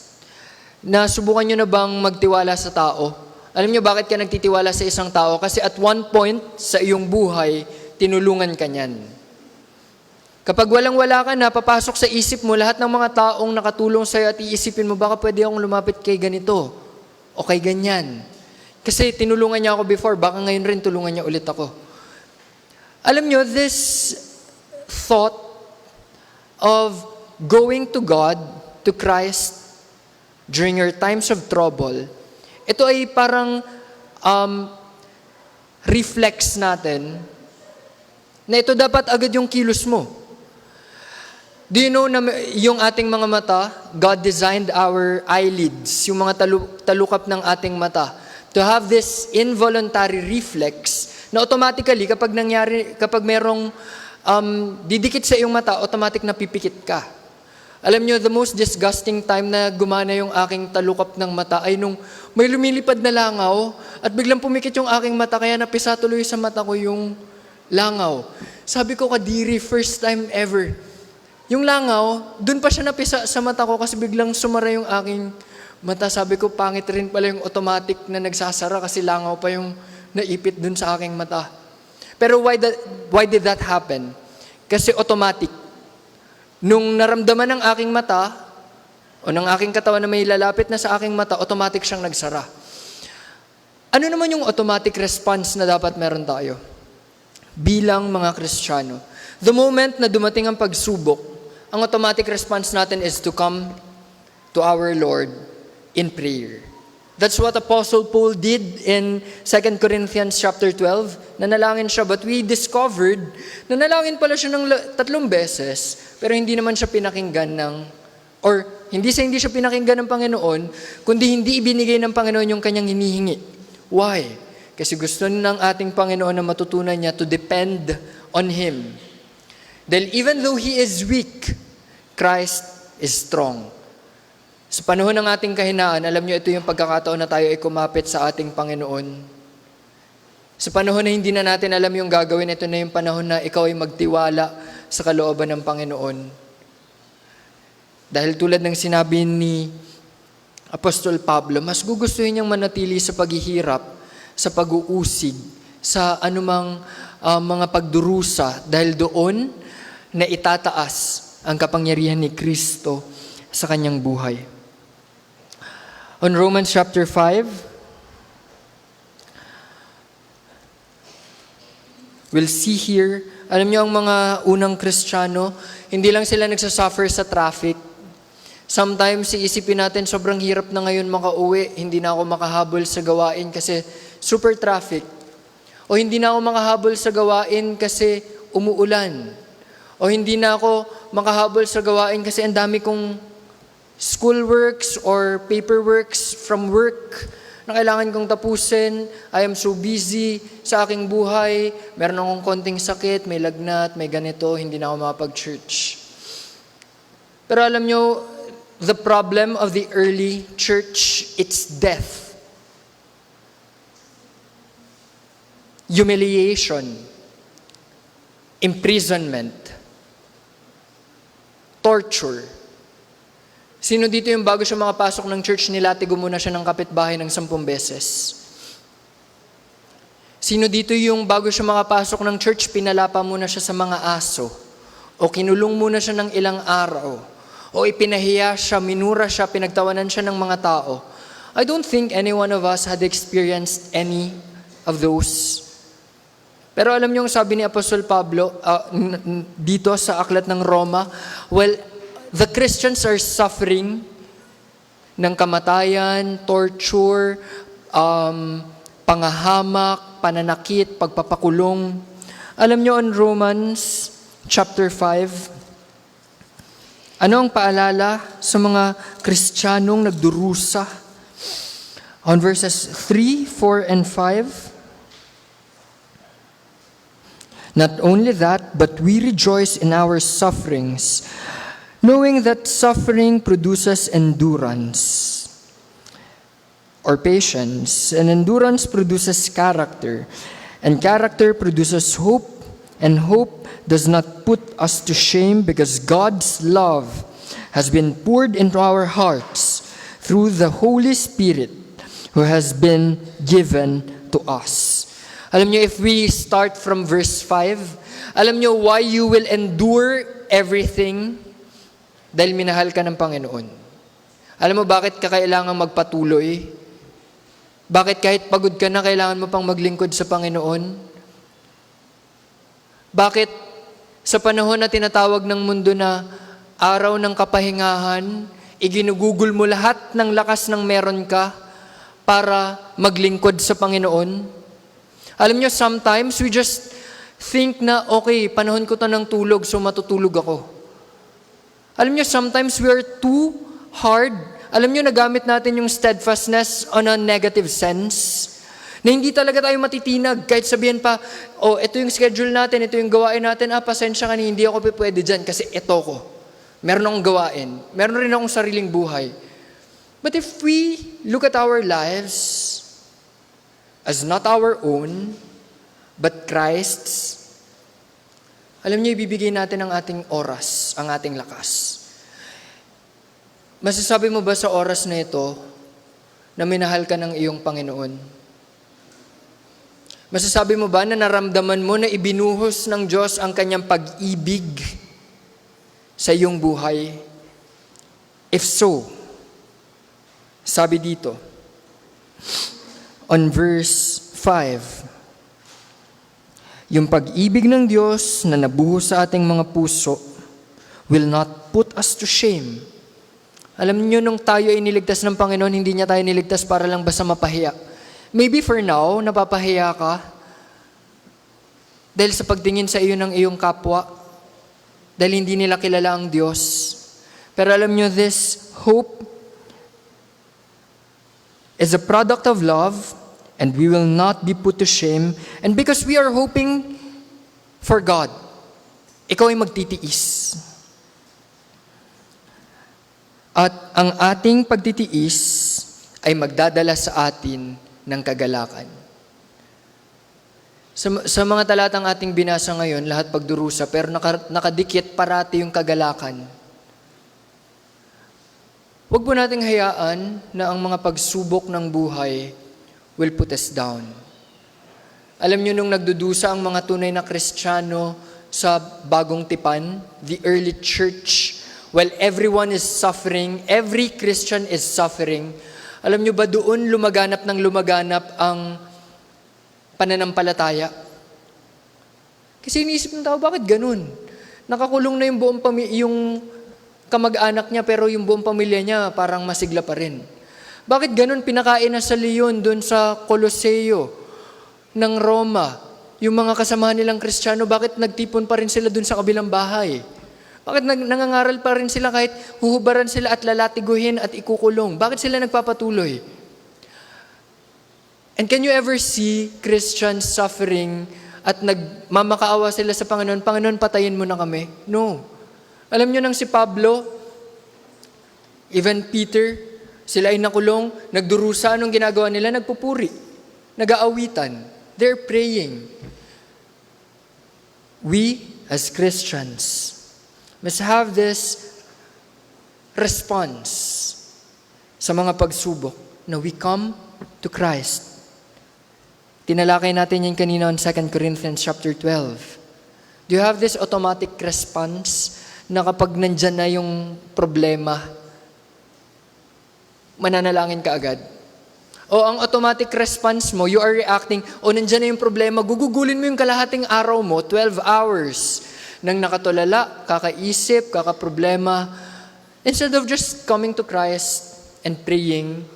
Nasubukan nyo na bang magtiwala sa tao? Alam nyo bakit ka nagtitiwala sa isang tao? Kasi at one point sa iyong buhay, tinulungan ka niyan. Kapag walang-wala ka na, papasok sa isip mo lahat ng mga taong nakatulong sa'yo at iisipin mo, baka pwede akong lumapit kay ganito o kay ganyan. Kasi tinulungan niya ako before, baka ngayon rin tulungan niya ulit ako. Alam nyo, this thought of going to God, to Christ, during your times of trouble, ito ay parang reflex natin na ito dapat agad yung kilos mo. Do you know na yung ating mga mata, God designed our eyelids, yung mga talukap ng ating mata, to have this involuntary reflex na automatically kapag merong didikit sa iyong mata, automatic na pipikit ka. Alam nyo, the most disgusting time na gumana yung aking talukap ng mata ay nung may lumilipad na langaw at biglang pumikit yung aking mata kaya napisa tuloy sa mata ko yung langaw. Sabi ko, kadiri, first time ever. Yung langaw, dun pa siya napisa sa mata ko kasi biglang sumara yung aking mata. Sabi ko, pangit rin pala yung automatic na nagsasara kasi langaw pa yung naipit dun sa aking mata. Pero why did that happen? Kasi automatic. Nung naramdaman ng aking mata, o ng aking katawan na may lalapit na sa aking mata, automatic siyang nagsara. Ano naman yung automatic response na dapat meron tayo? Bilang mga Kristiyano. The moment na dumating ang pagsubok, ang automatic response natin is to come to our Lord in prayer. That's what Apostle Paul did in 2 Corinthians chapter 12. Nanalangin siya, but we discovered, nanalangin pala siya ng 3 beses, pero hindi naman siya pinakinggan hindi siya pinakinggan ng Panginoon, kundi hindi ibinigay ng Panginoon yung kanyang hinihingi. Why? Kasi gusto ng ating Panginoon na matutunan niya to depend on Him. Dahil even though He is weak, Christ is strong. Sa panahon ng ating kahinaan, alam niyo, ito yung pagkakataon na tayo ay kumapit sa ating Panginoon. Sa panahon na hindi na natin alam yung gagawin, ito na yung panahon na ikaw ay magtiwala sa kalooban ng Panginoon. Dahil tulad ng sinabi ni Apostol Pablo, mas gugustuhin niyang manatili sa paghihirap, sa pag-uusig, sa anumang mga pagdurusa, dahil doon na itataas ang kapangyarihan ni Kristo sa kanyang buhay. On Romans chapter 5, we'll see here, alam niyo ang mga unang Kristiyano, hindi lang sila nagsasuffer sa traffic. Sometimes, iisipin natin, sobrang hirap na ngayon makauwi, hindi na ako makahabol sa gawain kasi super traffic. O hindi na ako makahabol sa gawain kasi umuulan. O hindi na ako makahabol sa gawain kasi ang dami kong schoolworks or paperworks from work na kailangan kong tapusin. I am so busy sa aking buhay. Meron akong konting sakit, may lagnat, may ganito, hindi na ako makapag-church. Pero alam nyo, the problem of the early church, it's death. Humiliation. Imprisonment. Torture. Sino dito yung bago siya makapasok ng church, nilatigo muna siya ng kapitbahay ng 10 beses? Sino dito yung bago siya makapasok ng church, pinalapa muna siya sa mga aso? O kinulong muna siya ng ilang araw? O ipinahiya siya, minura siya, pinagtawanan siya ng mga tao? I don't think any one of us had experienced any of those. Pero alam niyo yung sabi ni Apostol Pablo dito sa aklat ng Roma, the Christians are suffering ng kamatayan, torture, pangahamak, pananakit, pagpapakulong. Alam niyo on Romans chapter 5, ano ang paalala sa mga Kristiyanong nagdurusa? On verses 3, 4, and 5, not only that, but we rejoice in our sufferings, knowing that suffering produces endurance or patience, and endurance produces character, and character produces hope, and hope does not put us to shame because God's love has been poured into our hearts through the Holy Spirit who has been given to us. Alam nyo, if we start from verse 5, alam nyo why you will endure everything? Dahil minahal ka ng Panginoon. Alam mo bakit ka kailangan magpatuloy? Bakit kahit pagod ka na, kailangan mo pang maglingkod sa Panginoon? Bakit sa panahon na tinatawag ng mundo na araw ng kapahingahan, iginugugol mo lahat ng lakas ng meron ka para maglingkod sa Panginoon? Alam nyo, sometimes we just think na, okay, panahon ko to ng tulog, so matutulog ako. Alam nyo, sometimes we are too hard. Alam nyo, nagamit natin yung steadfastness on a negative sense. Na hindi talaga tayo matitinag. Kahit sabihin pa, ito yung schedule natin, ito yung gawain natin, pasensya ka na, hindi ako pwede dyan kasi ito ko. Meron akong gawain. Meron rin akong sariling buhay. But if we look at our lives as not our own, but Christ's, alam niyo, ibibigay natin ang ating oras, ang ating lakas. Masasabi mo ba sa oras na ito na minahal ka ng iyong Panginoon? Masasabi mo ba na naramdaman mo na ibinuhos ng Diyos ang kanyang pag-ibig sa iyong buhay? If so, sabi dito, on verse 5, yung pag-ibig ng Diyos na nabuhos sa ating mga puso will not put us to shame. Alam niyo, nung tayo ay niligtas ng Panginoon, hindi niya tayo niligtas para lang basta mapahiya. Maybe for now, napapahiya ka dahil sa pagtingin sa iyo ng iyong kapwa, dahil hindi nila kilala ang Diyos. Pero alam niyo, this hope is a product of love, and we will not be put to shame. And because we are hoping for God, ikaw ay magtitiis. At ang ating pagtitiis ay magdadala sa atin ng kagalakan. Sa mga talatang ating binasa ngayon, lahat pagdurusa, pero nakadikit parati yung kagalakan. Huwag po nating hayaan na ang mga pagsubok ng buhay will put us down. Alam niyo, nung nagdudusa ang mga tunay na Kristiyano sa bagong tipan, the early church, while everyone is suffering, every Christian is suffering, alam niyo ba doon lumaganap ang pananampalataya? Kasi iniisip ng tao, bakit ganun? Nakakulong na yung yung kamag-anak niya, pero yung buong pamilya niya parang masigla pa rin. Bakit ganun? Pinakain na sa leon doon sa Coloseo ng Roma. Yung mga kasamahan nilang Kristiyano, bakit nagtipon pa rin sila doon sa kabilang bahay? Bakit nangangaral pa rin sila kahit huhubaran sila at lalatiguhin at ikukulong? Bakit sila nagpapatuloy? And can you ever see Christians suffering at nagmamakaawa sila sa Panginoon? Panginoon, patayin mo na kami. No. Alam nyo nang si Pablo, even Peter, sila ay nakulong, nagdurusa, anong ginagawa nila? Nagpupuri, nag-aawitan. They're praying. We, as Christians, must have this response sa mga pagsubok na we come to Christ. Tinalakay natin yan kanina on 2 Corinthians chapter 12. Do you have this automatic response na kapag nandyan na yung problema, mananalangin ka agad? O ang automatic response mo, you are reacting, nandyan na yung problema, gugugulin mo yung kalahating araw mo, 12 hours, nang nakatulala, kakaisip, kakaproblema, instead of just coming to Christ and praying,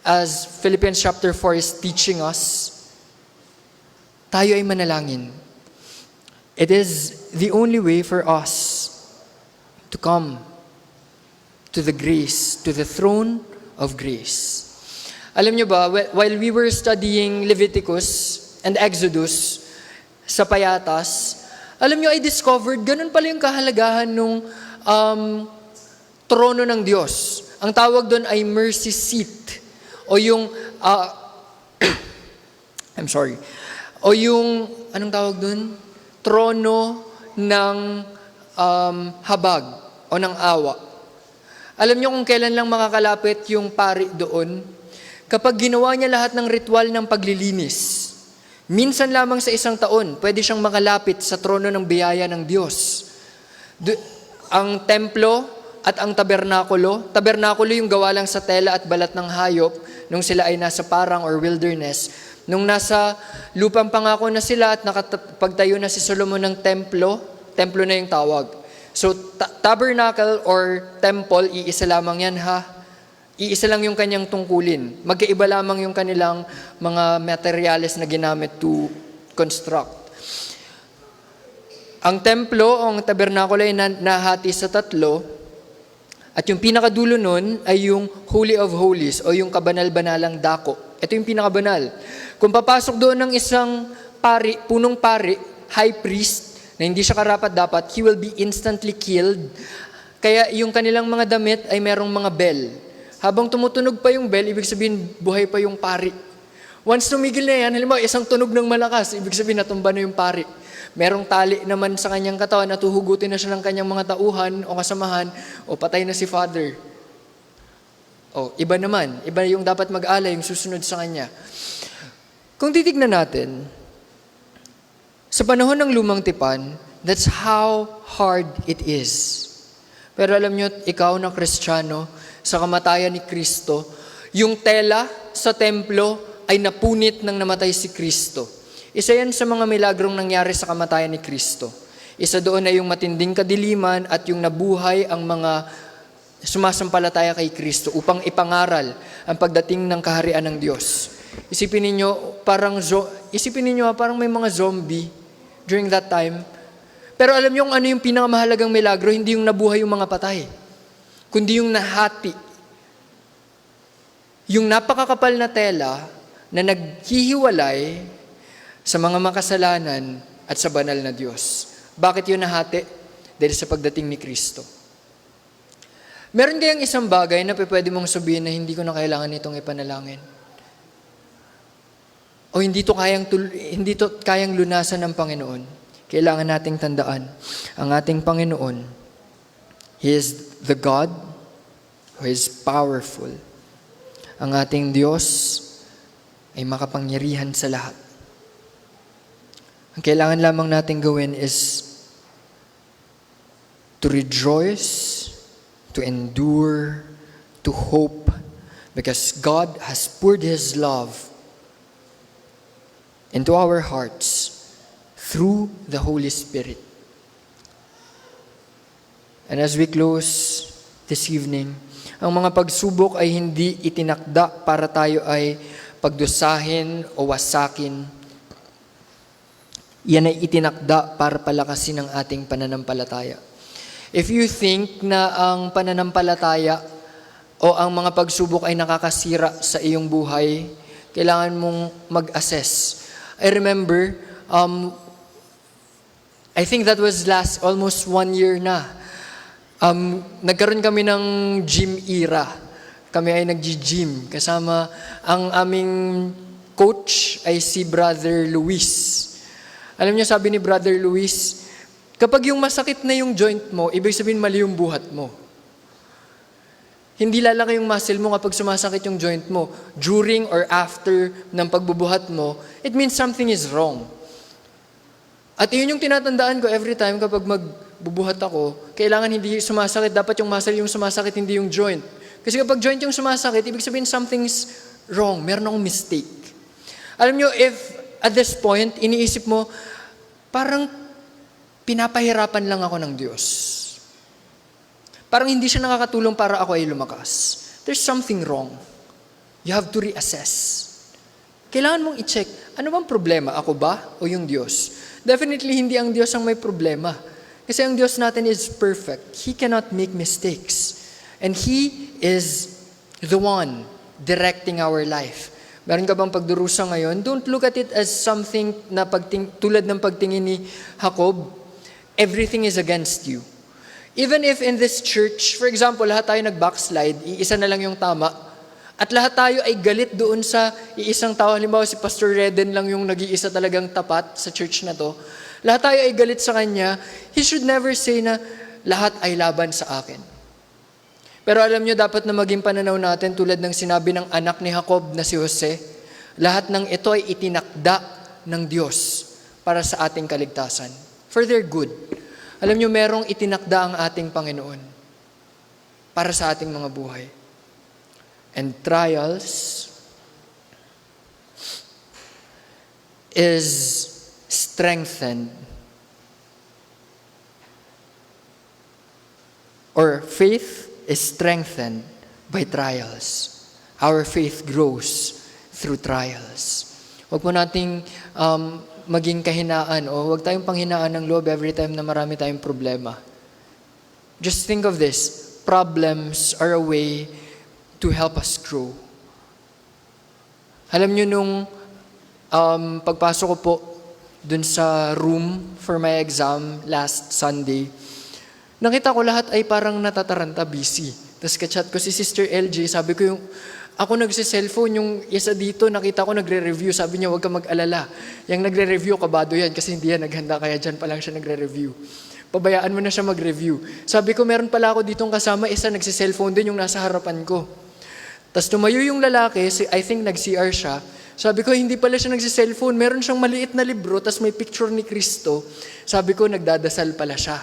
as Philippians chapter 4 is teaching us, tayo ay manalangin. It is the only way for us to come to the grace, to the throne of grace. Alam nyo ba, while we were studying Leviticus and Exodus sa Payatas, alam nyo, I discovered, ganun pala yung kahalagahan ng trono ng Diyos. Ang tawag doon ay mercy seat. O yung, o yung, anong tawag doon? Trono ng habag o ng awa. Alam niyo kung kailan lang makakalapit yung pari doon? Kapag ginawa niya lahat ng ritual ng paglilinis. Minsan lamang sa isang taon, pwede siyang makalapit sa trono ng biyaya ng Diyos. Ang templo at ang tabernakulo yung gawa lang sa tela at balat ng hayop nung sila ay nasa parang or wilderness. Nung nasa lupang pangako na sila at nakapagtayo na si Solomon ng templo na yung tawag. So, tabernacle or temple, iisa lamang yan ha. Iisa lang yung kanyang tungkulin. Magkaiba lamang yung kanilang mga materyales na ginamit to construct. Ang templo o ang tabernakulo ay nahati sa tatlo. At yung pinakadulo nun ay yung Holy of Holies o yung kabanal-banalang dako. Ito yung pinakabanal. Kung papasok doon ng isang punong pari, high priest, na hindi siya karapat-dapat, he will be instantly killed. Kaya yung kanilang mga damit ay merong mga bell. Habang tumutunog pa yung bell, ibig sabihin buhay pa yung pari. Once tumigil na yan, halimbawa isang tunog ng malakas, ibig sabihin natumba na yung pari. Merong tali naman sa kanyang katawan, natuhugutin na siya ng kanyang mga tauhan o kasamahan, o patay na si father. O, iba naman. Iba yung dapat mag-alay, yung susunod sa kanya. Kung titignan natin, sa panahon ng lumang tipan, that's how hard it is. Pero alam nyo, ikaw na Kristiyano, sa kamatayan ni Kristo, yung tela sa templo ay napunit nang namatay si Kristo. Isa yan sa mga milagrong nangyari sa kamatayan ni Kristo. Isa doon ay yung matinding kadiliman at yung nabuhay ang mga sumasampalataya kay Kristo upang ipangaral ang pagdating ng kaharian ng Diyos. Isipin ninyo, parang may mga zombie during that time. Pero alam niyo kung ano yung pinakamahalagang milagro, hindi yung nabuhay yung mga patay, kundi yung nahati. Yung napakakapal na tela na naghihiwalay sa mga makasalanan at sa banal na Diyos. Bakit yun nahati? Dahil sa pagdating ni Kristo. Meron kayang isang bagay na pwede mong sabihin na hindi ko na kailangan itong ipanalangin. O hindi to kayang lunasan ng Panginoon. Kailangan nating tandaan, ang ating Panginoon, He is the God who is powerful. Ang ating Diyos ay makapangyarihan sa lahat. Ang kailangan lamang nating gawin is to rejoice, to endure, to hope, because God has poured His love into our hearts through the Holy Spirit. And as we close this evening, ang mga pagsubok ay hindi itinakda para tayo ay pagdusahin o wasakin. Yan ay itinakda para palakasin ang ating pananampalataya. If you think na ang pananampalataya o ang mga pagsubok ay nakakasira sa iyong buhay, kailangan mong mag-assess. I remember, I think that was almost 1 year na. Nagkaroon kami ng gym era. Kami ay nag-gym. Kasama ang aming coach ay si Brother Luis. Alam niyo, sabi ni Brother Luis, kapag yung masakit na yung joint mo, ibig sabihin mali yung buhat mo. Hindi lalaki yung muscle mo kapag sumasakit yung joint mo. During or after ng pagbubuhat mo, it means something is wrong. At yun yung tinatandaan ko every time kapag magbubuhat ako, kailangan hindi sumasakit. Dapat yung muscle yung sumasakit, hindi yung joint. Kasi kapag joint yung sumasakit, ibig sabihin something's wrong. Meron akong mistake. Alam nyo, if at this point, iniisip mo, parang pinapahirapan lang ako ng Diyos. Parang hindi siya nakakatulong para ako ay lumakas. There's something wrong. You have to reassess. Kailangan mong i-check, ano bang problema? Ako ba o yung Diyos? Definitely hindi ang Diyos ang may problema. Kasi ang Diyos natin is perfect. He cannot make mistakes. And He is the one directing our life. Meron ka bang pagdurusa ngayon? Don't look at it as something na tulad ng pagtingin ni Jacob. Everything is against you. Even if in this church, for example, lahat tayo nag-backslide, iisa na lang yung tama, at lahat tayo ay galit doon sa iisang tao, halimbawa si Pastor Reden lang yung nag-iisa talagang tapat sa church na to, lahat tayo ay galit sa kanya, he should never say na lahat ay laban sa akin. Pero alam nyo, dapat na maging pananaw natin tulad ng sinabi ng anak ni Jacob na si Jose, lahat ng ito ay itinakda ng Diyos para sa ating kaligtasan. For their good. Alam nyo, merong itinakda ang ating Panginoon para sa ating mga buhay. And trials is strengthened, or faith is strengthened by trials. Our faith grows through trials. Huwag po nating maging kahinaan o huwag tayong panghinaan ng loob every time na marami tayong problema. Just think of this. Problems are a way to help us grow. Alam nyo nung pagpasok ko po dun sa room for my exam last Sunday, nakita ko lahat ay parang natataranta, busy. Tapos kachat ko si Sister LJ, sabi ko ako nagsi-cellphone, yung isa dito, nakita ko nagre-review. Sabi niya, huwag ka mag-alala. Yung nagre-review, kabado yan kasi hindi yan naghanda, kaya dyan pa lang siya nagre-review. Pabayaan mo na siya mag-review. Sabi ko, meron pala ako ditong kasama, isa nagsi-cellphone din yung nasa harapan ko. Tapos tumayo yung lalaki, I think nag-CR siya. Sabi ko, hindi pala siya nagsi-cellphone. Meron siyang maliit na libro, tapos may picture ni Kristo. Sabi ko, nagdadasal pala siya.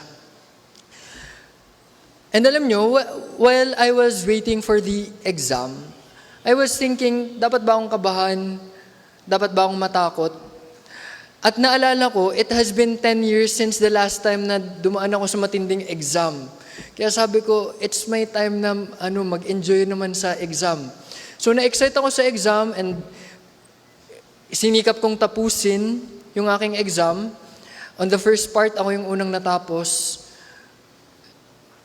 And alam nyo, while I was waiting for the exam, I was thinking, dapat ba akong kabahan? Dapat ba akong matakot? At naalala ko, it has been 10 years since the last time na dumaan ako sa matinding exam. Kaya sabi ko, it's my time na mag-enjoy naman sa exam. So na-excite ako sa exam and sinikap kong tapusin yung aking exam. On the first part, ako yung unang natapos.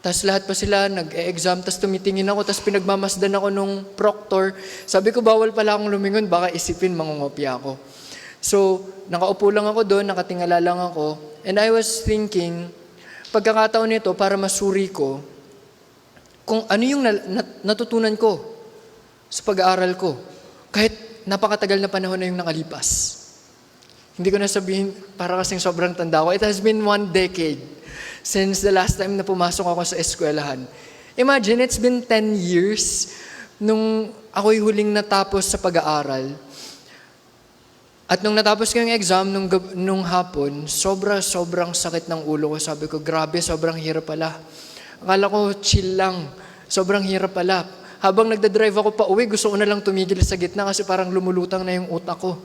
Tapos lahat pa sila nag-e-exam, tapos tumitingin ako, tapos pinagmamasdan ako nung proctor. Sabi ko, bawal pala akong lumingon, baka isipin mangungopia ako. So, nakaupo lang ako doon, nakatingala lang ako, and I was thinking, pagkakataon nito para masuri ko, kung ano yung natutunan ko sa pag-aaral ko, kahit napakatagal na panahon na yung nakalipas. Hindi ko na sabihin, para kasing sobrang tanda ko, it has been 1 decade since the last time na pumasok ako sa eskwelahan. Imagine, it's been 10 years nung ako'y huling natapos sa pag-aaral. At nung natapos ko yung exam, nung hapon, sobrang sakit ng ulo ko. Sabi ko, grabe, sobrang hirap pala. Akala ko, chill lang. Sobrang hirap pala. Habang nagdadrive ako pa uwi, gusto ko na lang tumigil sa gitna kasi parang lumulutang na yung utak ko.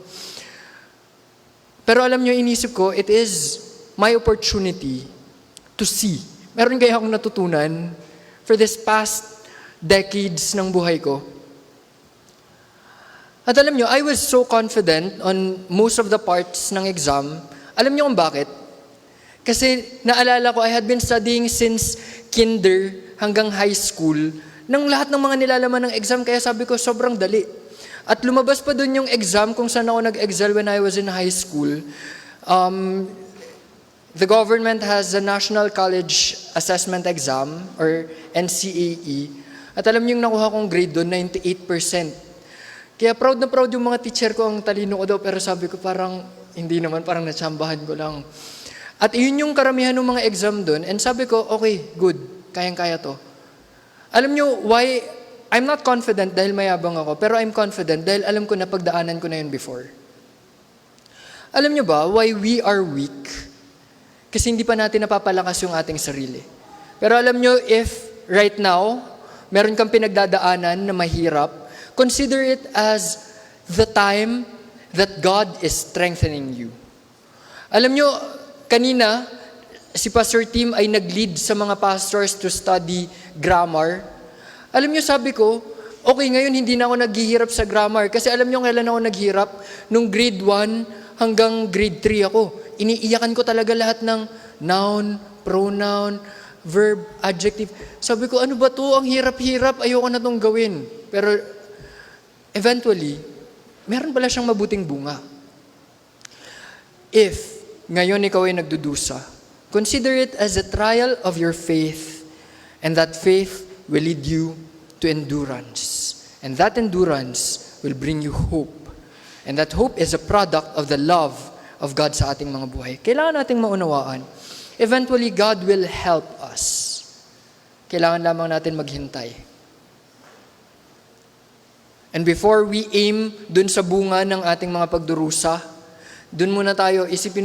Pero alam nyo, inisip ko, it is my opportunity to see. Meron kaya akong natutunan for this past decades ng buhay ko. At alam nyo, I was so confident on most of the parts ng exam. Alam nyo kung bakit? Kasi naalala ko, I had been studying since kinder hanggang high school ng lahat ng mga nilalaman ng exam, kaya sabi ko, sobrang dali. At lumabas pa dun yung exam kung saan ako nag-excel when I was in high school. The government has the National College Assessment Exam, or NCAE. At alam nyo yung nakuha kong grade doon, 98%. Kaya proud na proud yung mga teacher ko, ang talino ko daw, pero sabi ko parang, hindi naman, parang natsambahan ko lang. At yun yung karamihan ng mga exam doon, and sabi ko, okay, good, kayang-kaya to. Alam nyo, why, I'm not confident dahil mayabang ako, pero I'm confident dahil alam ko na pagdaanan ko na yun before. Alam nyo ba, why we are weak? Kasi hindi pa natin napapalakas yung ating sarili. Pero alam nyo, if right now, meron kang pinagdadaanan na mahirap, consider it as the time that God is strengthening you. Alam nyo, kanina, si Pastor Tim ay nag-lead sa mga pastors to study grammar. Alam nyo, sabi ko, okay, ngayon hindi na ako naghihirap sa grammar. Kasi alam nyo, kailan ako naghirap? Nung grade 1 hanggang grade 3 ako. Iniiyakan ko talaga lahat ng noun, pronoun, verb, adjective. Sabi ko, ano ba to? Ang hirap-hirap. Ayoko na tong gawin. Pero eventually, meron pala siyang mabuting bunga. If ngayon ikaw ay nagdudusa, consider it as a trial of your faith, and that faith will lead you to endurance. And that endurance will bring you hope. And that hope is a product of the love of God sa ating mga buhay. Kailangan nating maunawaan. Eventually, God will help us. Kailangan lamang natin maghintay. And before we aim dun sa bunga ng ating mga pagdurusa, dun muna tayo,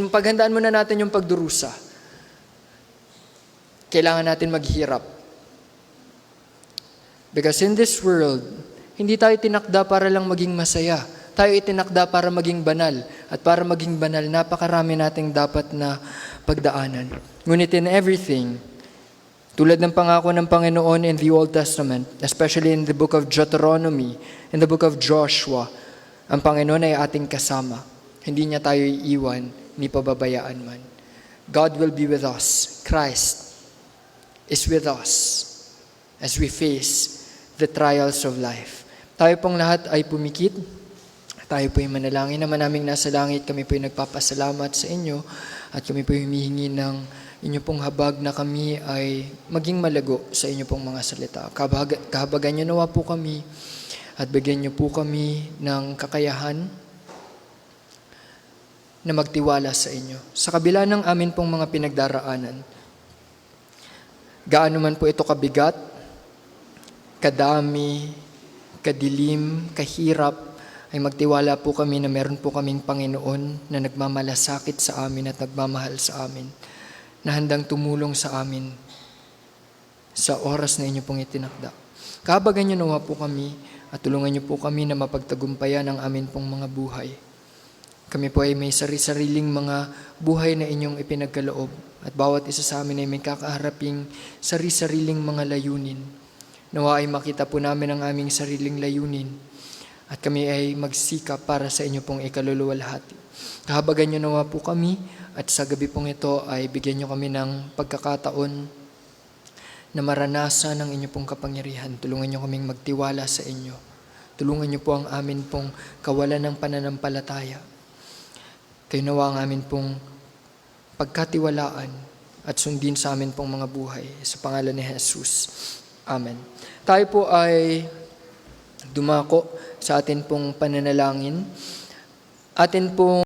paghandaan muna natin yung pagdurusa. Kailangan natin maghirap. Because in this world, hindi tayo tinakda para lang maging masaya. Tayo itinakda para maging banal. At para maging banal, napakarami nating dapat na pagdaanan. Ngunit in everything, tulad ng pangako ng Panginoon in the Old Testament, especially in the book of Deuteronomy, in the book of Joshua, ang Panginoon ay ating kasama. Hindi niya tayo iiwan, ni pababayaan man. God will be with us. Christ is with us as we face the trials of life. Tayo pong lahat ay pumikit. Tayo po yung manalangin naman naming nasa langit. Kami po yung nagpapasalamat sa inyo at kami po yung humihingi ng inyo pong habag na kami ay maging malago sa inyo pong mga salita. Kahabagan niyo nawa po kami at bigyan niyo po kami ng kakayahan na magtiwala sa inyo. Sa kabila ng amin pong mga pinagdaraanan, gaano man po ito kabigat, kadami, kadilim, kahirap, ay magtiwala po kami na meron po kaming Panginoon na nagmamalasakit sa amin at nagmamahal sa amin, na handang tumulong sa amin sa oras na inyo pong itinakda. Kahabagan niyo nawa po kami at tulungan niyo po kami na mapagtagumpayan ang amin pong mga buhay. Kami po ay may sari-sariling mga buhay na inyong ipinagkaloob at bawat isa sa amin ay may kakaharaping sari-sariling mga layunin. Nawa ay makita po namin ang aming sariling layunin at kami ay magsikap para sa inyo pong ikaluluwalhati. Kahabagan niyo nawa po kami at sa gabi pong ito ay bigyan niyo kami ng pagkakataon na maranasan ang inyo pong kapangyarihan. Tulungan niyo kaming magtiwala sa inyo. Tulungan niyo po ang amin pong kawalan ng pananampalataya. Kayo nawa ang amin pong pagkatiwalaan at sundin sa amin pong mga buhay. Sa pangalan ni Jesus. Amen. Tayo po ay dumako sa atin pong pananalangin. Atin pong